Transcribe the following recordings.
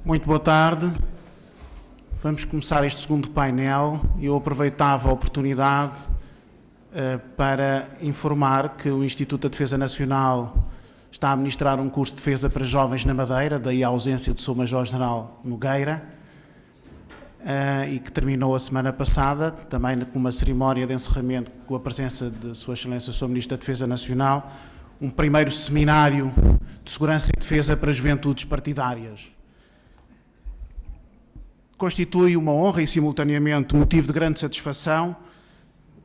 Muito boa tarde. Vamos começar este segundo painel e eu aproveitava a oportunidade para informar que o Instituto da Defesa Nacional está a ministrar um curso de defesa para jovens na Madeira, daí a ausência do Sr. Major-General Nogueira, e que terminou a semana passada, também com uma cerimónia de encerramento com a presença de Sua Excelência o Sr. Ministro da Defesa Nacional, um primeiro seminário de segurança e defesa para juventudes partidárias. Constitui uma honra e, simultaneamente, motivo de grande satisfação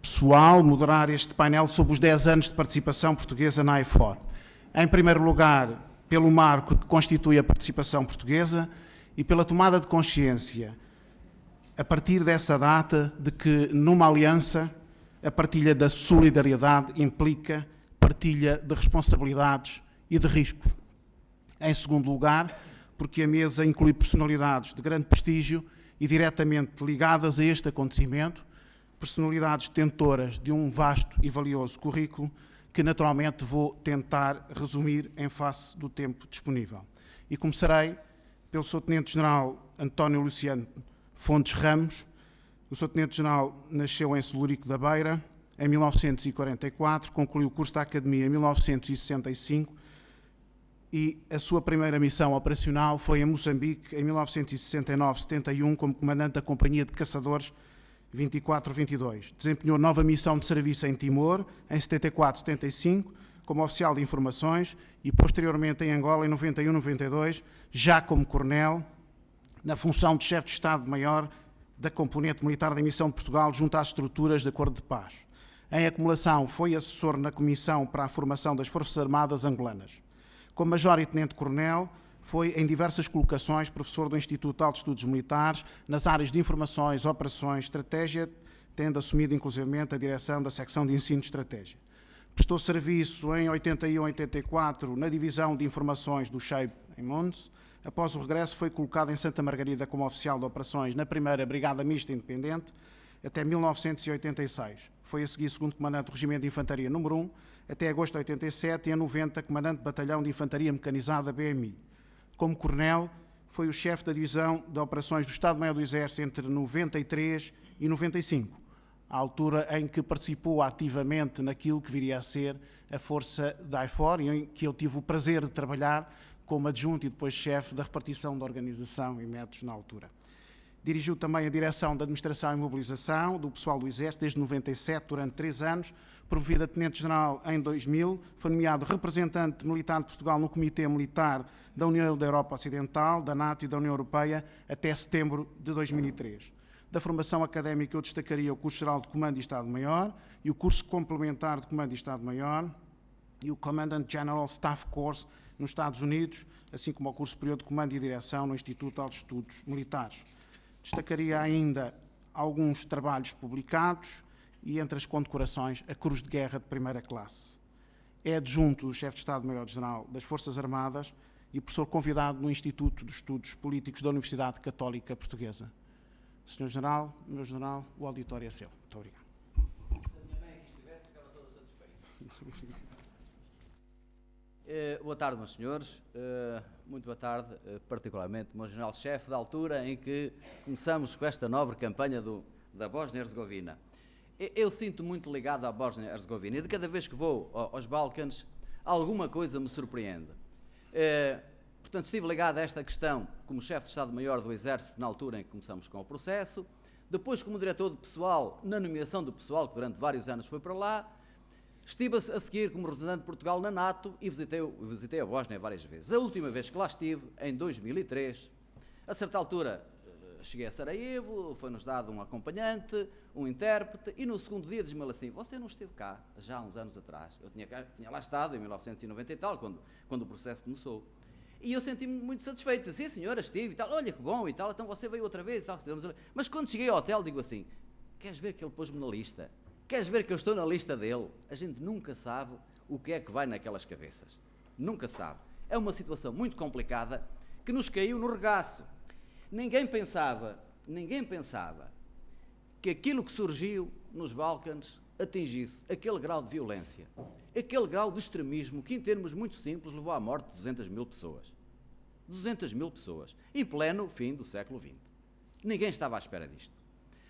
pessoal moderar este painel sobre os 10 anos de participação portuguesa na IFOR. Em primeiro lugar, pelo marco que constitui a participação portuguesa e pela tomada de consciência, a partir dessa data, de que numa aliança a partilha da solidariedade implica partilha de responsabilidades e de riscos. Em segundo lugar, porque a mesa inclui personalidades de grande prestígio e diretamente ligadas a este acontecimento, personalidades detentoras de um vasto e valioso currículo que naturalmente vou tentar resumir em face do tempo disponível. E começarei pelo Sr. Tenente-General António Luciano Fontes Ramos. O Sr. Tenente-General nasceu em Celurico da Beira em 1944, concluiu o curso da Academia em 1965 e a sua primeira missão operacional foi em Moçambique em 1969-71 como comandante da Companhia de Caçadores 24-22. Desempenhou nova missão de serviço em Timor em 74-75 como oficial de informações e posteriormente em Angola em 91-92, já como coronel, na função de chefe de Estado-Maior da componente militar da Missão de Portugal junto às estruturas de acordo de paz. Em acumulação, foi assessor na Comissão para a Formação das Forças Armadas Angolanas. Como major e tenente-coronel, foi em diversas colocações professor do Instituto de Altos Estudos Militares nas áreas de informações, operações, estratégia, tendo assumido inclusivamente a direção da secção de ensino de estratégia. Prestou serviço em 81-84 na divisão de informações do SHAPE em Mons. Após o regresso foi colocado em Santa Margarida como oficial de operações na 1ª Brigada Mista Independente até 1986. Foi a seguir segundo comandante do Regimento de Infantaria número 1 até agosto de 87 e em 90 comandante de Batalhão de Infantaria Mecanizada BMI. Como coronel, foi o chefe da divisão de operações do Estado-Maior do Exército entre 93 e 95, à altura em que participou ativamente naquilo que viria a ser a força da IFOR e em que eu tive o prazer de trabalhar como adjunto e depois chefe da repartição da organização e métodos na altura. Dirigiu também a direção da Administração e Mobilização do pessoal do Exército desde 97, durante 3 anos, promovido a Tenente-General em 2000, foi nomeado representante militar de Portugal no Comitê Militar da União da Europa Ocidental, da NATO e da União Europeia até setembro de 2003. Da formação académica eu destacaria o curso geral de Comando e Estado-Maior e o curso complementar de Comando e Estado-Maior e o Commandant General Staff Course nos Estados Unidos, assim como o curso superior de Comando e Direção no Instituto de Altos Estudos Militares. Destacaria ainda alguns trabalhos publicados e, entre as condecorações, a Cruz de Guerra de primeira classe. É adjunto do chefe de Estado-Maior-General das Forças Armadas e professor convidado no Instituto de Estudos Políticos da Universidade Católica Portuguesa. Senhor General, meu General, o auditório é seu. Muito obrigado. Se a minha mãe aqui estivesse, ficava toda satisfeita. Boa tarde, meus senhores. Muito boa tarde, particularmente, meu general-chefe, da altura em que começamos com esta nobre campanha da Bósnia-Herzegovina. Eu sinto muito ligado à Bósnia-Herzegovina e de cada vez que vou aos Balcãs, alguma coisa me surpreende. Portanto, estive ligado a esta questão como chefe de Estado-Maior do Exército na altura em que começamos com o processo, depois como diretor de pessoal, na nomeação do pessoal, que durante vários anos foi para lá. Estive a seguir como representante de Portugal na NATO e visitei a Bósnia várias vezes. A última vez que lá estive, em 2003, a certa altura cheguei a Sarajevo, foi-nos dado um acompanhante, um intérprete, e no segundo dia diz-me assim: você não esteve cá já há uns anos atrás? Eu tinha lá estado em 1990 e tal, quando o processo começou. E eu senti-me muito satisfeito. Sim, senhora, estive e tal, olha que bom e tal, então você veio outra vez e tal. Mas quando cheguei ao hotel, digo assim: queres ver que ele pôs-me na lista? Queres ver que eu estou na lista dele? A gente nunca sabe o que é que vai naquelas cabeças. Nunca sabe. É uma situação muito complicada que nos caiu no regaço. Ninguém pensava que aquilo que surgiu nos Balcãs atingisse aquele grau de violência, aquele grau de extremismo que, em termos muito simples, levou à morte de 200 mil pessoas. 200 mil pessoas, em pleno fim do século XX. Ninguém estava à espera disto.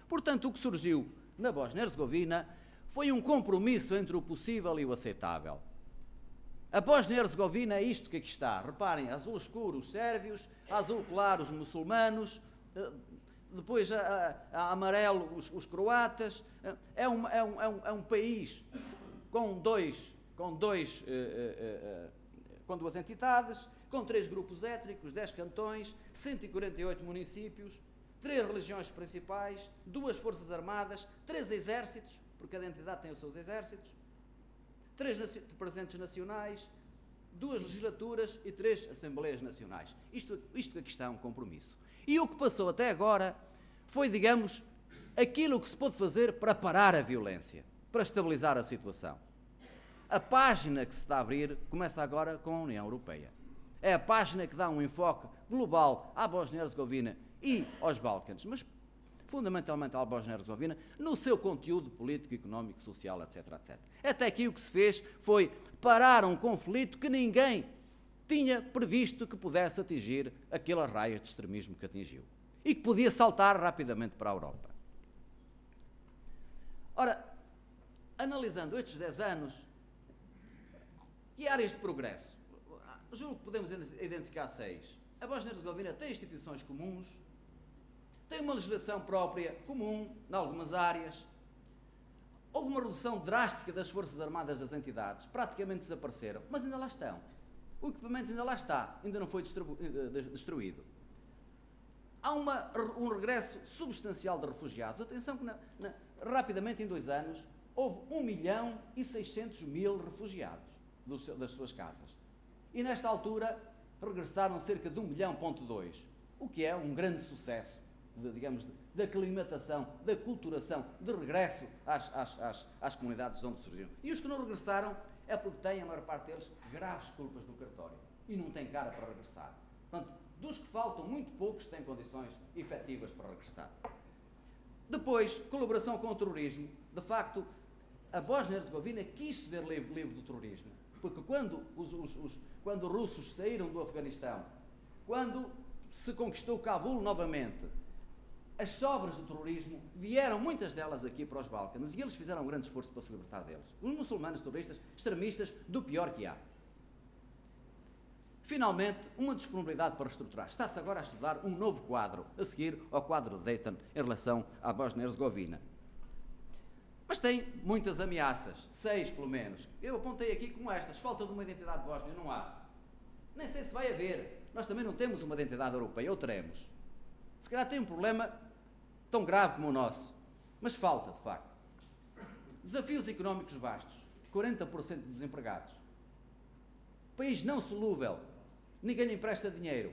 Portanto, o que surgiu na Bósnia-Herzegovina foi um compromisso entre o possível e o aceitável. A Bósnia-Herzegovina é isto que aqui está. Reparem, azul escuro os sérvios, azul claro os muçulmanos, depois a amarelo os croatas. É um país com duas entidades, com 3 grupos étnicos, 10 cantões, 148 municípios, 3 religiões principais, 2 forças armadas, 3 exércitos, porque cada entidade tem os seus exércitos, 3 presidentes nacionais, 2 legislaturas e 3 assembleias nacionais. Isto que aqui está é um compromisso. E o que passou até agora foi, digamos, aquilo que se pôde fazer para parar a violência, para estabilizar a situação. A página que se está a abrir começa agora com a União Europeia. É a página que dá um enfoque global à Bósnia-Herzegovina e aos Balcãs, mas fundamentalmente à Bósnia-Herzegovina, no seu conteúdo político, económico, social, etc, etc. Até aqui o que se fez foi parar um conflito que ninguém tinha previsto que pudesse atingir aquelas raias de extremismo que atingiu e que podia saltar rapidamente para a Europa. Ora, analisando estes 10 anos e áreas de progresso, julgo que podemos identificar 6. A Bósnia-Herzegovina tem instituições comuns, tem uma legislação própria, comum, em algumas áreas. Houve uma redução drástica das forças armadas das entidades, praticamente desapareceram, mas ainda lá estão. O equipamento ainda lá está, ainda não foi destruído. Há um regresso substancial de refugiados. Atenção que rapidamente, em 2 anos, houve 1.600.000 refugiados das suas casas. E nesta altura regressaram cerca de 1,2 milhão, o que é um grande sucesso, de aclimatação, de aculturação, de regresso às comunidades de onde surgiram. E os que não regressaram é porque têm, a maior parte deles, graves culpas no cartório e não têm cara para regressar. Portanto, dos que faltam, muito poucos têm condições efetivas para regressar. Depois, colaboração com o terrorismo. De facto, a Bósnia-Herzegovina quis se ver livre do terrorismo, porque quando os russos saíram do Afeganistão, quando se conquistou Cabul novamente, as sobras do terrorismo vieram, muitas delas, aqui para os Balcãs, e eles fizeram um grande esforço para se libertar deles. Os muçulmanos terroristas, extremistas, do pior que há. Finalmente, uma disponibilidade para reestruturar. Está-se agora a estudar um novo quadro, a seguir ao quadro de Dayton, em relação à Bósnia-Herzegovina. Mas tem muitas ameaças, 6 pelo menos. Eu apontei aqui como estas. Falta de uma identidade bósnia, não há. Nem sei se vai haver. Nós também não temos uma identidade europeia, ou teremos. Se calhar tem um problema tão grave como o nosso. Mas falta, de facto. Desafios económicos vastos. 40% de desempregados. País não solúvel. Ninguém lhe empresta dinheiro.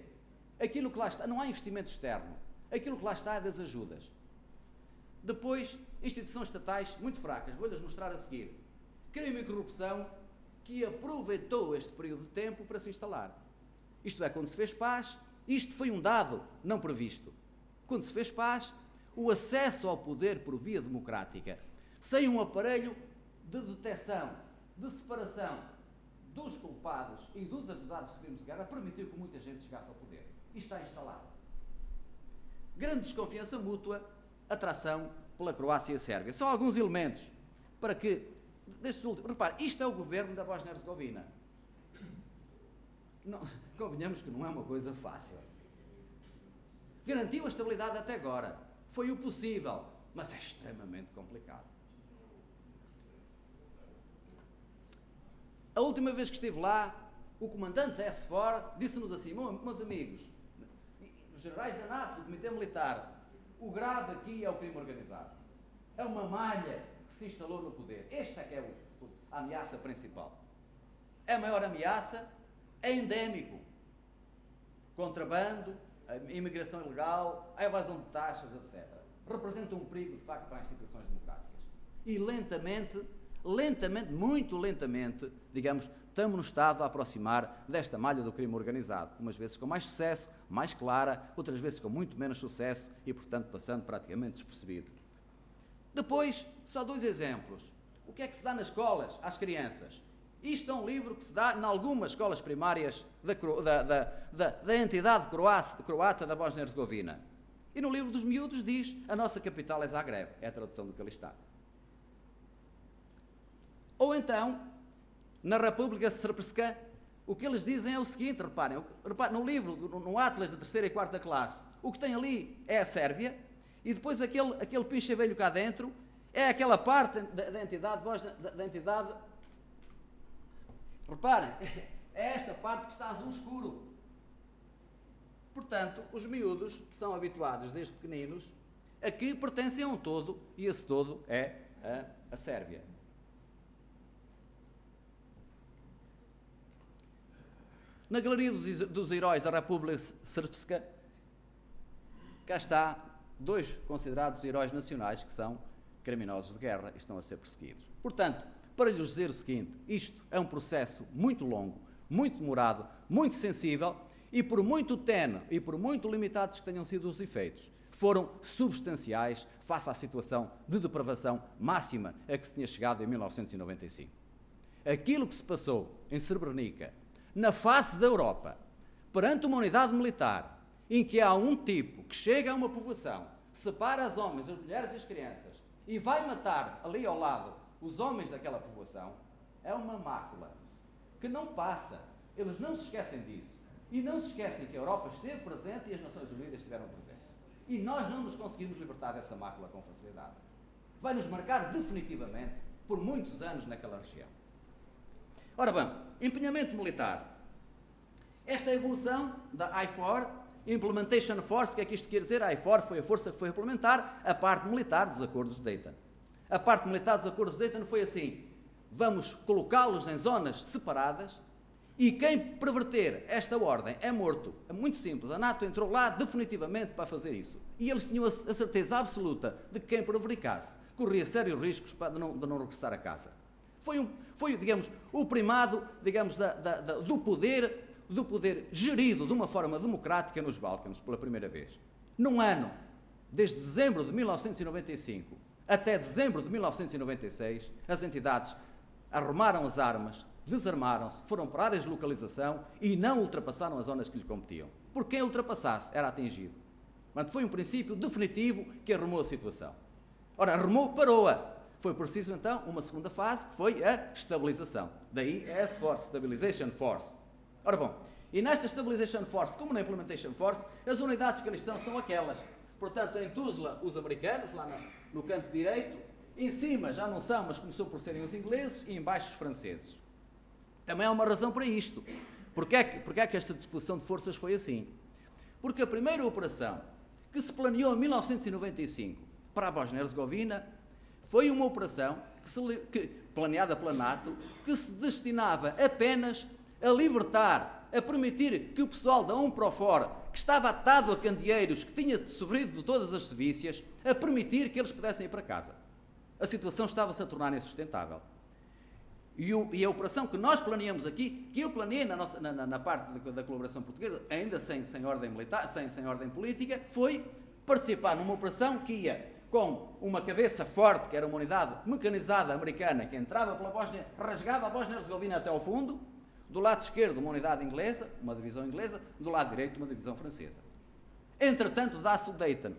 Aquilo que lá está, não há investimento externo. Aquilo que lá está é das ajudas. Depois, instituições estatais muito fracas. Vou-lhes mostrar a seguir. Crime e corrupção que aproveitou este período de tempo para se instalar. Isto é, quando se fez paz, isto foi um dado não previsto. Quando se fez paz, o acesso ao poder por via democrática, sem um aparelho de detecção, de separação dos culpados e dos acusados de crimes de guerra, permitiu que muita gente chegasse ao poder. Isto está instalado. Grande desconfiança mútua, atração pela Croácia e a Sérvia. São alguns elementos para que, destes últimos, repare, isto é o governo da Bósnia-Herzegovina. Convenhamos que não é uma coisa fácil. Garantiu a estabilidade até agora. Foi o possível, mas é extremamente complicado. A última vez que estive lá, o comandante SFOR disse-nos assim: meus amigos, os generais da NATO, do Comitê Militar, o grave aqui é o crime organizado. É uma malha que se instalou no poder. Esta é que é a ameaça principal. É a maior ameaça, é endémico. Contrabando, a imigração ilegal, a evasão de taxas, etc. Representa um perigo, de facto, para as instituições democráticas. E lentamente, muito lentamente, digamos, estamos no estado a aproximar desta malha do crime organizado. Umas vezes com mais sucesso, mais clara, outras vezes com muito menos sucesso e, portanto, passando praticamente despercebido. Depois, só 2 exemplos. O que é que se dá nas escolas às crianças? Isto é um livro que se dá em algumas escolas primárias da entidade croata da Bósnia-Herzegovina. E no livro dos miúdos diz: a nossa capital é Zagreb. É a tradução do que ali está. Ou então, na República Srpska, o que eles dizem é o seguinte, reparem, no livro, no Atlas da 3ª e 4ª classe, o que tem ali é a Sérvia, e depois aquele pinche velho cá dentro é aquela parte da entidade Bósnia, da entidade. Reparem, é esta parte que está azul escuro. Portanto, os miúdos são habituados desde pequeninos a que pertencem a um todo, e esse todo é a Sérvia. Na Galeria dos Heróis da República Srpska, cá está 2 considerados heróis nacionais que são criminosos de guerra e estão a ser perseguidos. Portanto, para lhes dizer o seguinte, isto é um processo muito longo, muito demorado, muito sensível, e por muito tenue e por muito limitados que tenham sido os efeitos, foram substanciais face à situação de depravação máxima a que se tinha chegado em 1995. Aquilo que se passou em Srebrenica, na face da Europa, perante uma unidade militar, em que há um tipo que chega a uma povoação, separa os homens, as mulheres e as crianças, e vai matar ali ao lado os homens daquela povoação, é uma mácula que não passa. Eles não se esquecem disso. E não se esquecem que a Europa esteve presente e as Nações Unidas estiveram presentes. E nós não nos conseguimos libertar dessa mácula com facilidade. Vai nos marcar definitivamente por muitos anos naquela região. Ora bem, empenhamento militar. Esta é a evolução da IFOR, Implementation Force, o que é que isto quer dizer? A IFOR foi a força que foi implementar a parte militar dos acordos de Dayton. A parte militar dos acordos de Dayton foi assim: vamos colocá-los em zonas separadas e quem perverter esta ordem é morto. É muito simples, a NATO entrou lá definitivamente para fazer isso. E eles tinham a certeza absoluta de que quem prevaricasse corria sérios riscos de não regressar a casa. Foi, digamos, o primado, digamos, do poder gerido de uma forma democrática nos Balcãs, pela primeira vez. Num ano, desde dezembro de 1995 até dezembro de 1996, as entidades arrumaram as armas, desarmaram-se, foram para áreas de localização e não ultrapassaram as zonas que lhe competiam. Porque quem ultrapassasse era atingido. Portanto, foi um princípio definitivo que arrumou a situação. Ora, arrumou, parou-a. Foi preciso, então, uma segunda fase, que foi a estabilização. Daí a SFOR, Stabilization Force. Ora bom, e nesta Stabilization Force, como na Implementation Force, as unidades que ali estão são aquelas. Portanto, em Tuzla, os americanos, lá no canto direito, em cima já não são, mas começou por serem os ingleses, e em baixo os franceses. Também há uma razão para isto. Porquê é que esta disposição de forças foi assim? Porque a primeira operação que se planeou em 1995 para a Bósnia-Herzegovina foi uma operação planeada pela NATO, que se destinava apenas a libertar, a permitir que o pessoal da UNPROFOR, que estava atado a candeeiros, que tinha sofrido de todas as sevícias, a permitir que eles pudessem ir para casa. A situação estava-se a tornar insustentável. E a operação que nós planeamos aqui, que eu planeei na parte da colaboração portuguesa, ainda sem ordem militar, sem ordem política, foi participar numa operação que ia com uma cabeça forte, que era uma unidade mecanizada americana, que entrava pela Bósnia, rasgava a Bósnia-Herzegovina até ao fundo, do lado esquerdo uma unidade inglesa, uma divisão inglesa, do lado direito uma divisão francesa. Entretanto, dá-se o Dayton.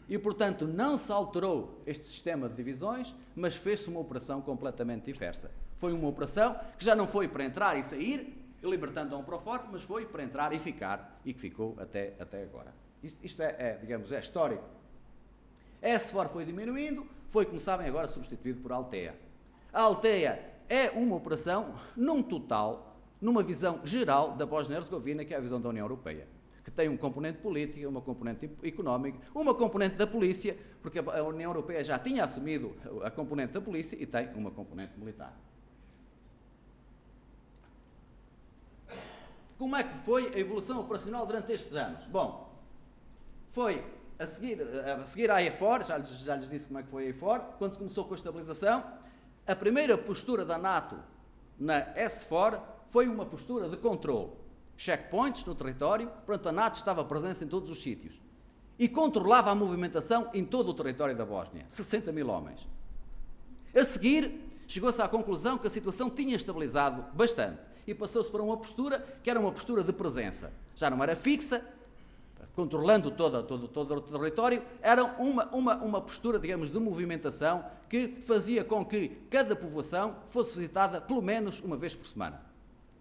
E, portanto, não se alterou este sistema de divisões, mas fez-se uma operação completamente diversa. Foi uma operação que já não foi para entrar e sair, libertando a UNPROFOR, mas foi para entrar e ficar, e que ficou até agora. Isto digamos, é histórico. A SFOR foi diminuindo, foi, como sabem, agora substituído por a Altea. A Altea é uma operação, num total, numa visão geral da Bósnia-Herzegovina, que é a visão da União Europeia, que tem um componente político, uma componente económica, uma componente da polícia, porque a União Europeia já tinha assumido a componente da polícia e tem uma componente militar. Como é que foi a evolução operacional durante estes anos? Bom, foi a seguir à EFOR, já lhes disse como é que foi a EFOR, quando se começou com a estabilização, a primeira postura da NATO na SFOR foi uma postura de controle. Checkpoints no território, portanto a NATO estava presente em todos os sítios e controlava a movimentação em todo o território da Bósnia, 60 mil homens. A seguir, chegou-se à conclusão que a situação tinha estabilizado bastante e passou-se para uma postura que era uma postura de presença. Já não era fixa, controlando todo o território, era uma postura, digamos, de movimentação que fazia com que cada povoação fosse visitada pelo menos uma vez por semana.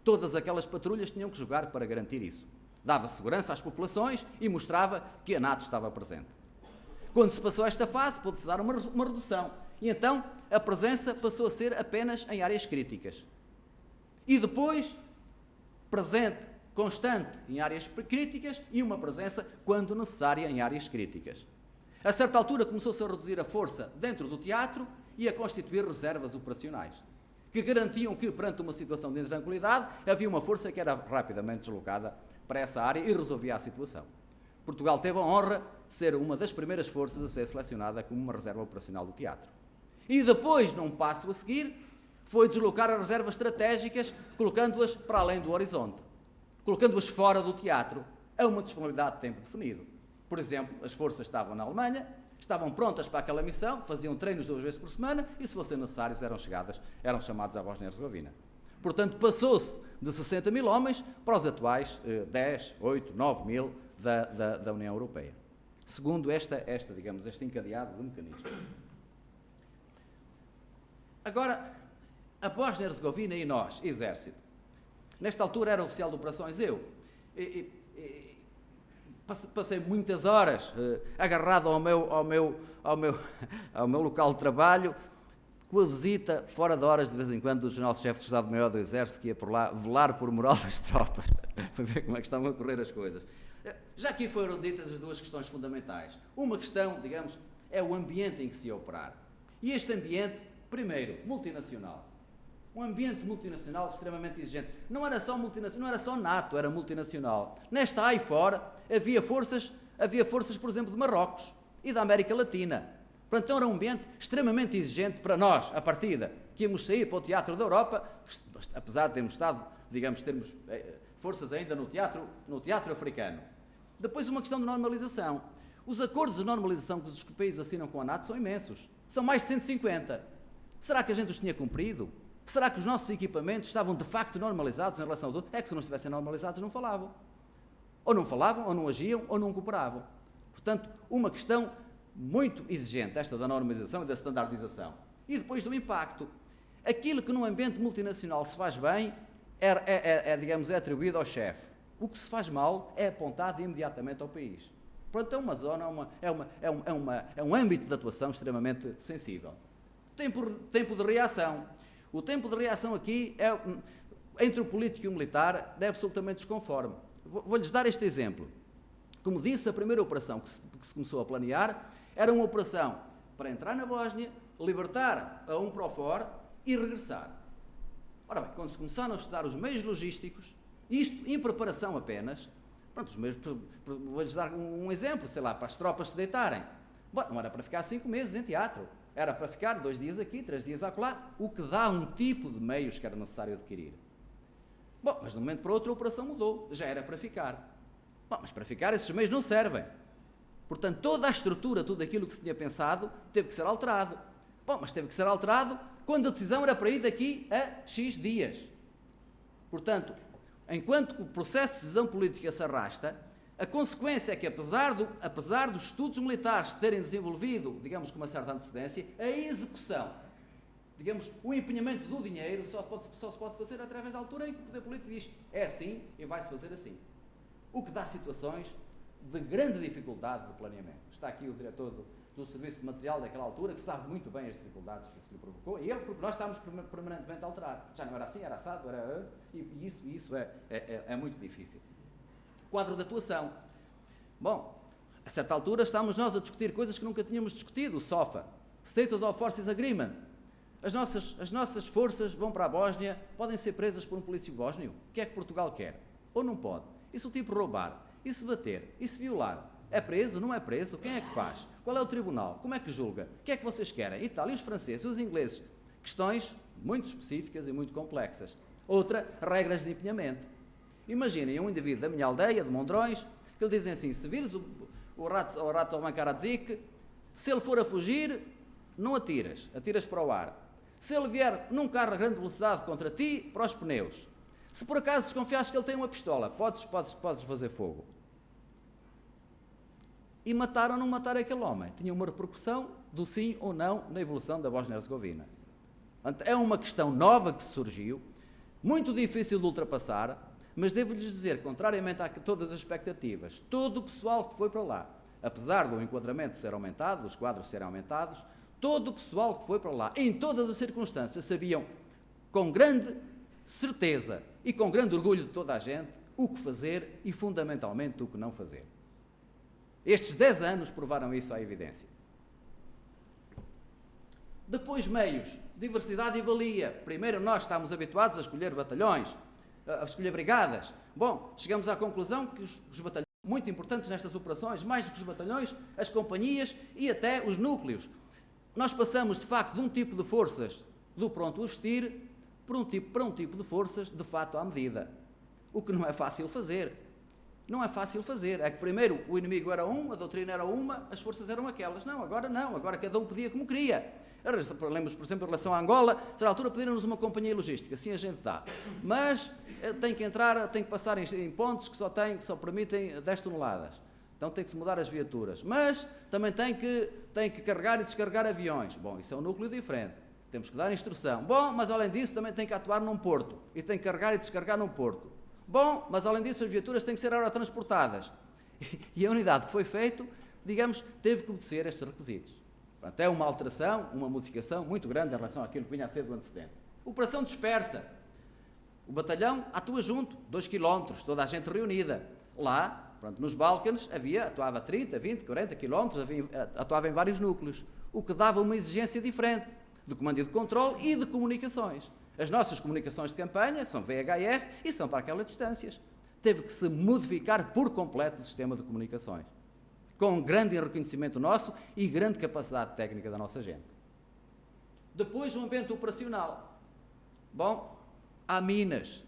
Todas aquelas patrulhas tinham que jogar para garantir isso. Dava segurança às populações e mostrava que a NATO estava presente. Quando se passou esta fase, pôde-se dar uma redução. E então a presença passou a ser apenas em áreas críticas. E depois, presente, constante em áreas críticas e uma presença, quando necessária, em áreas críticas. A certa altura começou-se a reduzir a força dentro do teatro e a constituir reservas operacionais, que garantiam que, perante uma situação de intranquilidade, havia uma força que era rapidamente deslocada para essa área e resolvia a situação. Portugal teve a honra de ser uma das primeiras forças a ser selecionada como uma reserva operacional do teatro. E depois, num passo a seguir, foi deslocar as reservas estratégicas, colocando-as para além do horizonte, colocando-as fora do teatro, a uma disponibilidade de tempo definido. Por exemplo, as forças estavam na Alemanha, estavam prontas para aquela missão, faziam treinos 2 vezes por semana e, se fossem necessários, eram chamados à Bósnia-Herzegovina. Portanto, passou-se de 60 mil homens para os atuais 10, 8, 9 mil da União Europeia. Segundo este encadeado de mecanismos. Agora, a Bósnia-Herzegovina e nós, Exército. Nesta altura era oficial de operações eu. Passei muitas horas agarrado ao meu local de trabalho, com a visita, fora de horas, de vez em quando, do General-Chefe do Estado-Maior do Exército, que ia por lá velar por moral das tropas, para ver como é que estavam a correr as coisas. Já aqui foram ditas as duas questões fundamentais. Uma questão, digamos, é o ambiente em que se ia operar. E este ambiente, primeiro, multinacional. Um ambiente multinacional extremamente exigente. Não era só multinacional, não era só NATO, era multinacional. Nesta AIFOR havia forças, por exemplo, de Marrocos e da América Latina. Portanto, era um ambiente extremamente exigente para nós, à partida, que íamos sair para o teatro da Europa, apesar de termos estado, digamos, termos forças ainda no teatro africano. Depois, uma questão de normalização. Os acordos de normalização que os países assinam com a NATO são imensos. São mais de 150. Será que a gente os tinha cumprido? Será que os nossos equipamentos estavam de facto normalizados em relação aos outros? É que se não estivessem normalizados não falavam. Ou não falavam, ou não agiam, ou não cooperavam. Portanto, uma questão muito exigente, esta da normalização e da standardização. E depois do impacto. Aquilo que num ambiente multinacional se faz bem digamos, é atribuído ao chefe. O que se faz mal é apontado imediatamente ao país. Portanto, é uma zona, é um âmbito de atuação extremamente sensível. Tempo de reação. O tempo de reação aqui, entre o político e o militar, é absolutamente desconforme. Vou-lhes dar este exemplo. Como disse, a primeira operação que se começou a planear era uma operação para entrar na Bósnia, libertar a UNPROFOR e regressar. Ora bem, quando se começaram a estudar os meios logísticos, isto em preparação apenas, pronto, vou-lhes dar um exemplo, sei lá, para as tropas se deitarem. Bom, não era para ficar 5 meses em teatro. Era para ficar 2 dias aqui, 3 dias acolá, o que dá um tipo de meios que era necessário adquirir. Bom, mas de um momento para outro a operação mudou, já era para ficar. Bom, mas para ficar esses meios não servem. Portanto, toda a estrutura, tudo aquilo que se tinha pensado, teve que ser alterado. Bom, mas teve que ser alterado quando a decisão era para ir daqui a X dias. Portanto, enquanto o processo de decisão política se arrasta, a consequência é que, apesar dos estudos militares se terem desenvolvido, digamos, com uma certa antecedência, a execução, digamos, o empenhamento do dinheiro só se pode fazer através da altura em que o poder político diz é assim e vai-se fazer assim. O que dá situações de grande dificuldade de planeamento. Está aqui o diretor do Serviço de Material daquela altura, que sabe muito bem as dificuldades que isso lhe provocou, e ele, porque nós estávamos permanentemente a alterar. Já não era assim, era assado, e isso é muito difícil. Quadro de atuação. Bom, a certa altura estávamos nós a discutir coisas que nunca tínhamos discutido, o SOFA, Status of Forces Agreement. As nossas forças vão para a Bósnia, podem ser presas por um polícia bósnio. O que é que Portugal quer? Ou não pode? E se o tipo roubar? E se bater? E se violar? É preso? Não é preso? Quem é que faz? Qual é o tribunal? Como é que julga? O que é que vocês querem? E tal, e os franceses, e os ingleses? Questões muito específicas e muito complexas. Outra, regras de empenhamento. Imaginem um indivíduo da minha aldeia, de Mondrões, que lhe dizem assim, se vires o rato ao Karadzic, se ele for a fugir, não atiras para o ar. Se ele vier num carro a grande velocidade contra ti, para os pneus. Se por acaso desconfiares que ele tem uma pistola, podes fazer fogo. E matar ou não matar aquele homem tinha uma repercussão do sim ou não na evolução da Bósnia-Herzegovina. É uma questão nova que surgiu, muito difícil de ultrapassar, mas devo-lhes dizer, contrariamente a todas as expectativas, todo o pessoal que foi para lá, apesar do enquadramento ser aumentado, dos quadros serem aumentados, todo o pessoal que foi para lá, em todas as circunstâncias, sabiam com grande certeza e com grande orgulho de toda a gente o que fazer e, fundamentalmente, o que não fazer. Estes 10 anos provaram isso à evidência. Depois, meios, diversidade e valia. Primeiro, nós estávamos habituados a escolher batalhões, a escolher brigadas. Bom, chegamos à conclusão que os batalhões são muito importantes nestas operações, mais do que os batalhões, as companhias e até os núcleos. Nós passamos, de facto, de um tipo de forças do pronto a vestir para um tipo de forças, de fato, à medida. O que não é fácil fazer. Não é fácil fazer. É que primeiro o inimigo era um, a doutrina era uma, as forças eram aquelas. Não, agora cada um pedia como queria. Lembro-nos, por exemplo, em relação à Angola, a certa altura pediram-nos uma companhia logística, assim a gente dá. Mas tem que entrar, tem que passar em pontos que só permitem 10 toneladas. Então tem que se mudar as viaturas. Mas também tem que carregar e descarregar aviões. Bom, isso é um núcleo diferente. Temos que dar instrução. Bom, mas além disso também tem que atuar num porto. E tem que carregar e descarregar num porto. Bom, mas além disso as viaturas têm que ser aerotransportadas. E a unidade que foi feito, digamos, teve que obedecer estes requisitos. Portanto, é uma alteração, uma modificação muito grande em relação àquilo que vinha a ser do antecedente. Operação dispersa. O batalhão atua junto, 2 km, toda a gente reunida. Lá, pronto, nos Balcãs, atuava 30, 20, 40 km, atuava em vários núcleos, o que dava uma exigência diferente de comando e de controle e de comunicações. As nossas comunicações de campanha são VHF e são para aquelas distâncias. Teve que se modificar por completo o sistema de comunicações, com grande reconhecimento nosso e grande capacidade técnica da nossa gente. Depois, o ambiente operacional. Bom, há minas.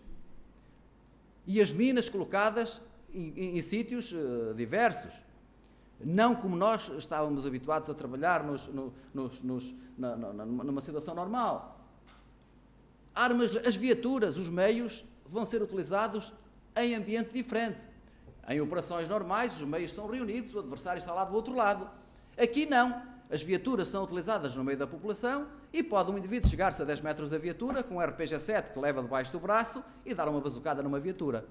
E as minas colocadas em sítios diversos. Não como nós estávamos habituados a trabalhar numa situação normal. As viaturas, os meios, vão ser utilizados em ambiente diferente. Em operações normais, os meios são reunidos, o adversário está lá do outro lado. Aqui não. As viaturas são utilizadas no meio da população e pode um indivíduo chegar-se a 10 metros da viatura com um RPG-7 que leva debaixo do braço e dar uma bazucada numa viatura.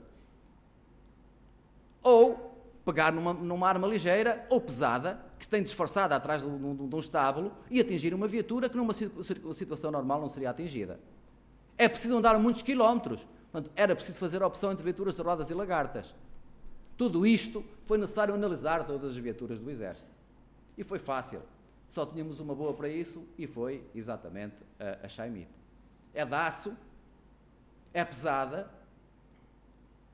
Ou pegar numa arma ligeira ou pesada, que tem disfarçada atrás de um estábulo e atingir uma viatura que numa situação normal não seria atingida. É preciso andar muitos quilómetros. Portanto, era preciso fazer a opção entre viaturas de rodas e lagartas. Tudo isto foi necessário analisar todas as viaturas do Exército. E foi fácil. Só tínhamos uma boa para isso e foi exatamente a Chaimite. É de aço, é pesada,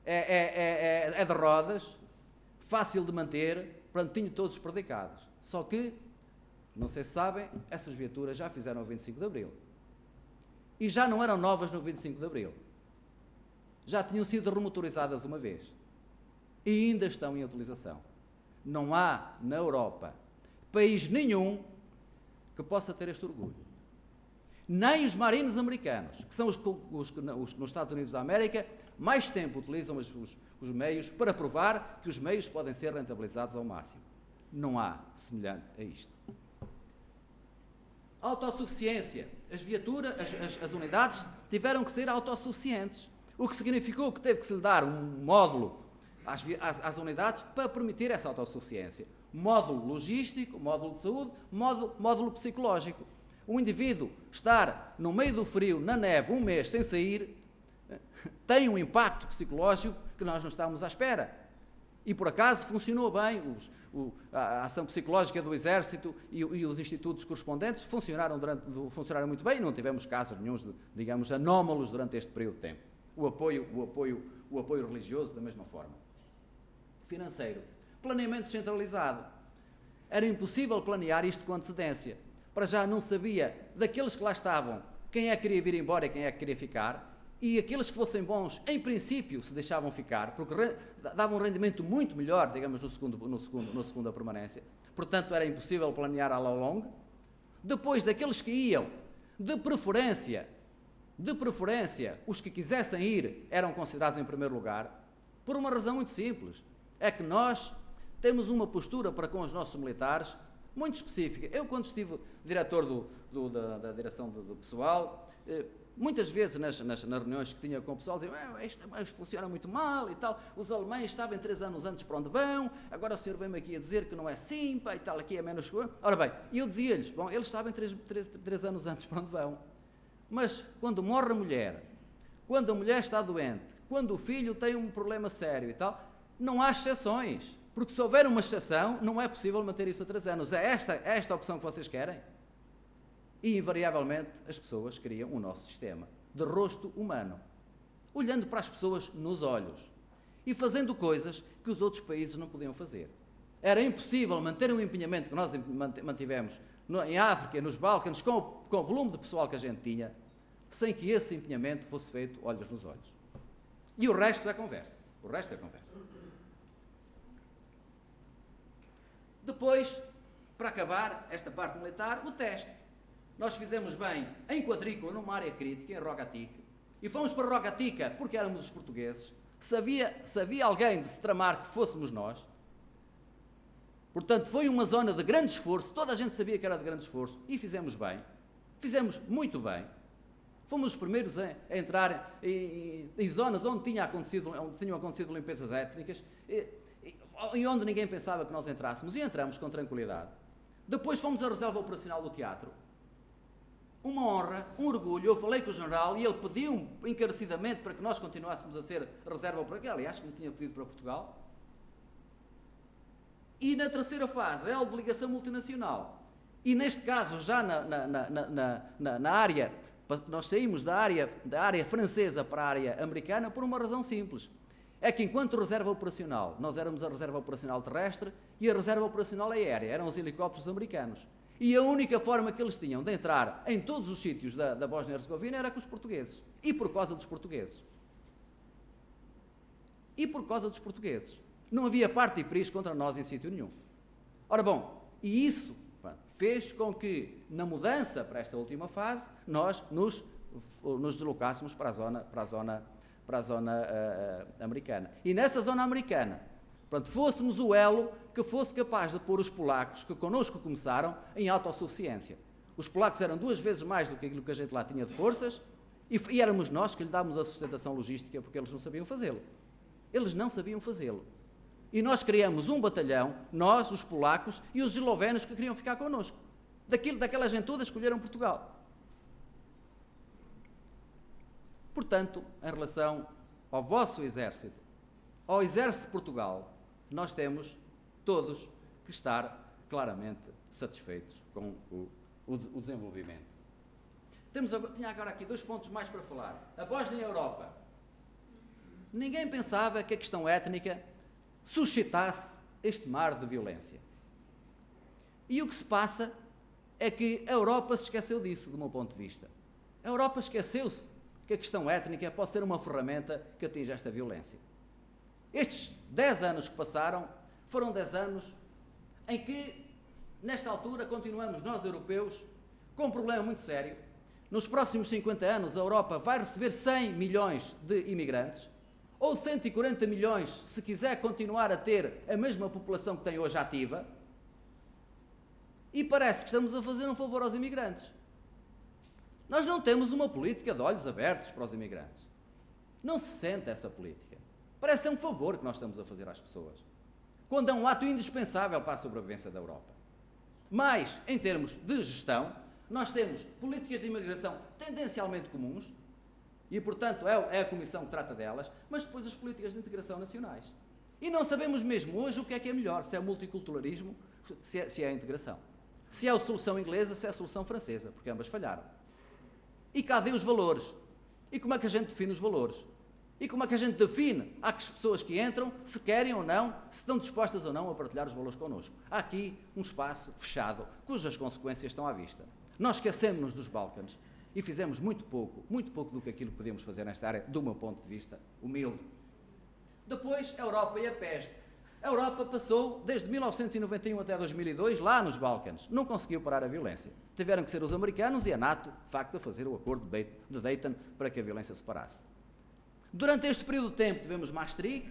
é de rodas, fácil de manter, portanto, tinha todos os predicados. Só que, não sei se sabem, essas viaturas já fizeram o 25 de Abril. E já não eram novas no 25 de Abril. Já tinham sido remotorizadas uma vez. E ainda estão em utilização. Não há, na Europa, país nenhum que possa ter este orgulho. Nem os marines americanos, que são os que nos Estados Unidos da América mais tempo utilizam os meios para provar que os meios podem ser rentabilizados ao máximo. Não há semelhante a isto. Autossuficiência. As viaturas, as unidades tiveram que ser autossuficientes, o que significou que teve que se lhe dar um módulo às unidades para permitir essa autossuficiência. Módulo logístico, módulo de saúde, módulo psicológico. O indivíduo estar no meio do frio, na neve, um mês sem sair, tem um impacto psicológico que nós não estávamos à espera. E por acaso funcionou bem, a ação psicológica do Exército e os institutos correspondentes funcionaram muito bem e não tivemos casos nenhuns, digamos, anómalos durante este período de tempo. O apoio religioso da mesma forma. Financeiro. Planeamento centralizado. Era impossível planear isto com antecedência. Para já não sabia daqueles que lá estavam quem é que queria vir embora e quem é que queria ficar, e aqueles que fossem bons, em princípio, se deixavam ficar, porque davam um rendimento muito melhor, digamos, no segundo a permanência. Portanto, era impossível planear à la longue. Depois, daqueles que iam, De preferência, os que quisessem ir eram considerados em primeiro lugar, por uma razão muito simples. É que nós temos uma postura para com os nossos militares muito específica. Eu, quando estive diretor da direção do pessoal, muitas vezes nas reuniões que tinha com o pessoal, diziam, isto funciona muito mal e tal, os alemães estavam 3 anos antes para onde vão, agora o senhor vem-me aqui a dizer que não é assim, pá, e tal, aqui é menos... Ora bem, eu dizia-lhes, bom, eles sabem 3 anos antes para onde vão, mas quando morre a mulher, quando a mulher está doente, quando o filho tem um problema sério e tal, não há exceções, porque se houver uma exceção, não é possível manter isso a 3 anos. É esta a opção que vocês querem? E, invariavelmente, as pessoas queriam o nosso sistema de rosto humano, olhando para as pessoas nos olhos e fazendo coisas que os outros países não podiam fazer. Era impossível manter um empenhamento que nós mantivemos em África, nos Balcãs, com o volume de pessoal que a gente tinha, sem que esse empenhamento fosse feito olhos nos olhos. E o resto é conversa. O resto é conversa. Depois, para acabar esta parte militar, o teste. Nós fizemos bem em quadrícula, numa área crítica, em Rogatica, e fomos para Rogatica porque éramos os portugueses. Se havia alguém de se tramar que fôssemos nós, portanto, foi uma zona de grande esforço, toda a gente sabia que era de grande esforço, e fizemos bem, fizemos muito bem. Fomos os primeiros a entrar em zonas onde tinham acontecido limpezas étnicas, e onde ninguém pensava que nós entrássemos, e entramos com tranquilidade. Depois fomos à reserva operacional do teatro. Uma honra, um orgulho. Eu falei com o general e ele pediu encarecidamente para que nós continuássemos a ser reserva operacional, aliás, como tinha pedido para Portugal. E na terceira fase é a delegação multinacional. E neste caso, já na área, nós saímos da área francesa para a área americana por uma razão simples. É que enquanto reserva operacional, nós éramos a reserva operacional terrestre e a reserva operacional aérea, eram os helicópteros americanos. E a única forma que eles tinham de entrar em todos os sítios da Bósnia-Herzegovina era com os portugueses. E por causa dos portugueses. Não havia parte e PRIs contra nós em sítio nenhum. Ora bom, e isso fez com que, na mudança para esta última fase, nós nos deslocássemos para a zona americana. E nessa zona americana, portanto, fôssemos o elo que fosse capaz de pôr os polacos, que connosco começaram, em autossuficiência. Os polacos eram 2 vezes mais do que aquilo que a gente lá tinha de forças, e éramos nós que lhe dávamos a sustentação logística, porque eles não sabiam fazê-lo. E nós criamos um batalhão, nós, os polacos, e os eslovenos que queriam ficar connosco. Daquela gente toda escolheram Portugal. Portanto, em relação ao vosso exército, ao exército de Portugal, nós temos todos que estar claramente satisfeitos com o desenvolvimento. Tinha agora aqui 2 pontos mais para falar. A Bósnia e a Europa. Ninguém pensava que a questão étnica suscitasse este mar de violência. E o que se passa é que a Europa se esqueceu disso, do meu ponto de vista. A Europa esqueceu-se que a questão étnica pode ser uma ferramenta que atinge esta violência. Estes 10 anos que passaram foram 10 anos em que, nesta altura, continuamos nós, europeus, com um problema muito sério. Nos próximos 50 anos, a Europa vai receber 100 milhões de imigrantes, ou 140 milhões, se quiser continuar a ter a mesma população que tem hoje ativa, e parece que estamos a fazer um favor aos imigrantes. Nós não temos uma política de olhos abertos para os imigrantes. Não se sente essa política. Parece um favor que nós estamos a fazer às pessoas, quando é um ato indispensável para a sobrevivência da Europa. Mas, em termos de gestão, nós temos políticas de imigração tendencialmente comuns, e, portanto, é a Comissão que trata delas, mas depois as políticas de integração nacionais. E não sabemos mesmo hoje o que é melhor, se é o multiculturalismo, se é a integração. Se é a solução inglesa, se é a solução francesa, porque ambas falharam. E cadê os valores? E como é que a gente define os valores? E como é que a gente define às pessoas que entram, se querem ou não, se estão dispostas ou não a partilhar os valores connosco? Há aqui um espaço fechado, cujas consequências estão à vista. Nós esquecemos-nos dos Balcãs e fizemos muito pouco do que aquilo que podíamos fazer nesta área, do meu ponto de vista humilde. Depois, a Europa e a peste. A Europa passou, desde 1991 até 2002, lá nos Balcãs. Não conseguiu parar a violência. Tiveram que ser os americanos e a NATO, de facto, a fazer o acordo de Dayton para que a violência se parasse. Durante este período de tempo tivemos Maastricht,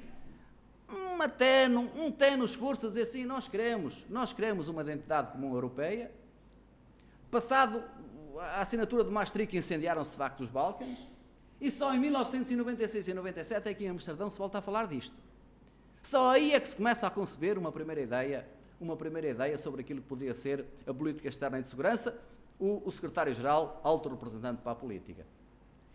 um tenue esforço a dizer assim, nós queremos uma identidade comum europeia. Passado a assinatura de Maastricht, incendiaram-se de facto os Balcãs, e só em 1996 e 97 é que em Amsterdão se volta a falar disto. Só aí é que se começa a conceber uma primeira ideia sobre aquilo que podia ser a política externa e de segurança, o secretário-geral, alto representante para a política.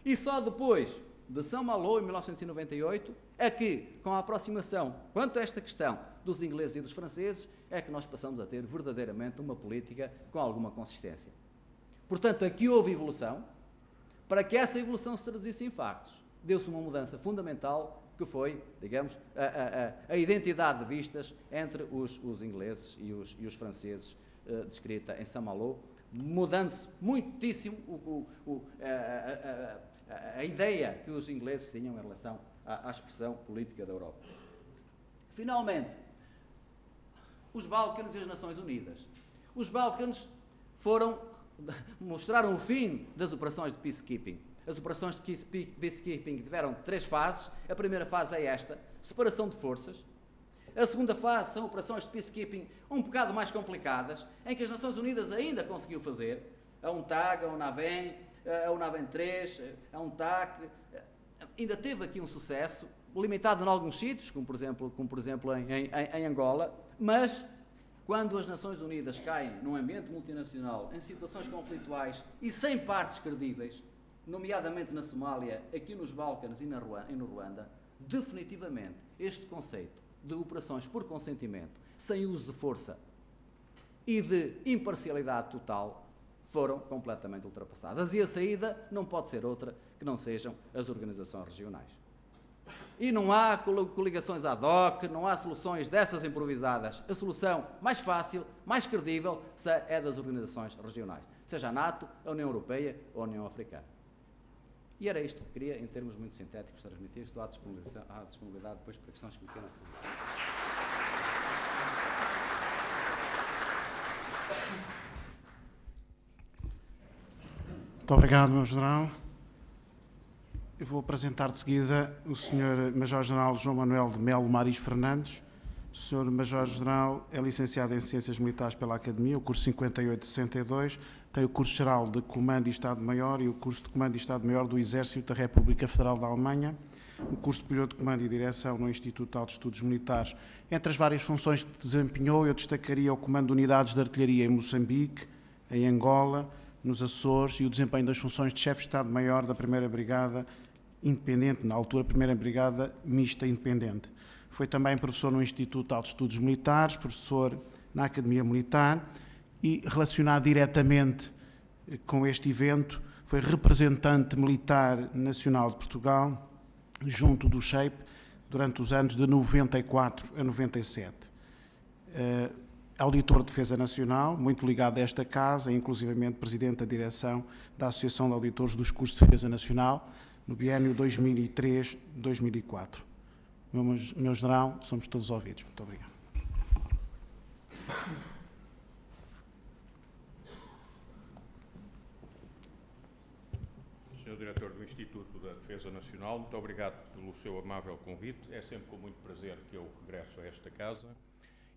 E só depois de São Malo, em 1998, é que, com a aproximação quanto a esta questão dos ingleses e dos franceses, é que nós passamos a ter verdadeiramente uma política com alguma consistência. Portanto, aqui houve evolução. Para que essa evolução se traduzisse em factos, deu-se uma mudança fundamental, que foi, digamos, a identidade de vistas entre os ingleses e os franceses, descrita em Saint-Malo, mudando-se muitíssimo a ideia que os ingleses tinham em relação à expressão política da Europa. Finalmente, os Balcãs e as Nações Unidas. Os Balcãs mostraram o fim das operações de peacekeeping. As operações de peacekeeping tiveram 3 fases. A primeira fase é esta, separação de forças. A segunda fase são operações de peacekeeping um bocado mais complicadas, em que as Nações Unidas ainda conseguiu fazer, a UNTAG, a UNAVEM, a UNAVEM 3, a UNTAC, ainda teve aqui um sucesso, limitado em alguns sítios, como por exemplo em Angola, mas quando as Nações Unidas caem num ambiente multinacional, em situações conflituais e sem partes credíveis, nomeadamente na Somália, aqui nos Balcãs e no Ruanda, definitivamente este conceito de operações por consentimento, sem uso de força e de imparcialidade total, foram completamente ultrapassadas. E a saída não pode ser outra que não sejam as organizações regionais. E não há coligações ad hoc, não há soluções dessas improvisadas. A solução mais fácil, mais credível, é das organizações regionais, seja a NATO, a União Europeia ou a União Africana. E era isto que queria, em termos muito sintéticos, transmitir. Estou à disponibilidade depois para questões que me queiram. Muito obrigado, meu general. Eu vou apresentar de seguida o Sr. Major-General João Manuel de Melo Maris Fernandes. O Sr. Major-General é licenciado em Ciências Militares pela Academia, o curso 58-62, tem o curso geral de Comando e Estado-Maior e o curso de Comando e Estado-Maior do Exército da República Federal da Alemanha, o curso superior de Comando e Direção no Instituto de Altos Estudos Militares. Entre as várias funções que desempenhou, eu destacaria o comando de unidades de artilharia em Moçambique, em Angola, nos Açores e o desempenho das funções de chefe de Estado-Maior da 1ª Brigada Independente, na altura 1ª Brigada Mista Independente. Foi também professor no Instituto de Altos Estudos Militares, professor na Academia Militar e, relacionado diretamente com este evento, foi representante militar nacional de Portugal, junto do SHAPE, durante os anos de 94 a 97. Auditor de Defesa Nacional, muito ligado a esta casa, inclusivamente presidente da direção da Associação de Auditores dos Cursos de Defesa Nacional, no biênio 2003-2004. Meu general, somos todos ouvidos. Muito obrigado. Senhor Diretor do Instituto da Defesa Nacional, muito obrigado pelo seu amável convite. É sempre com muito prazer que eu regresso a esta casa,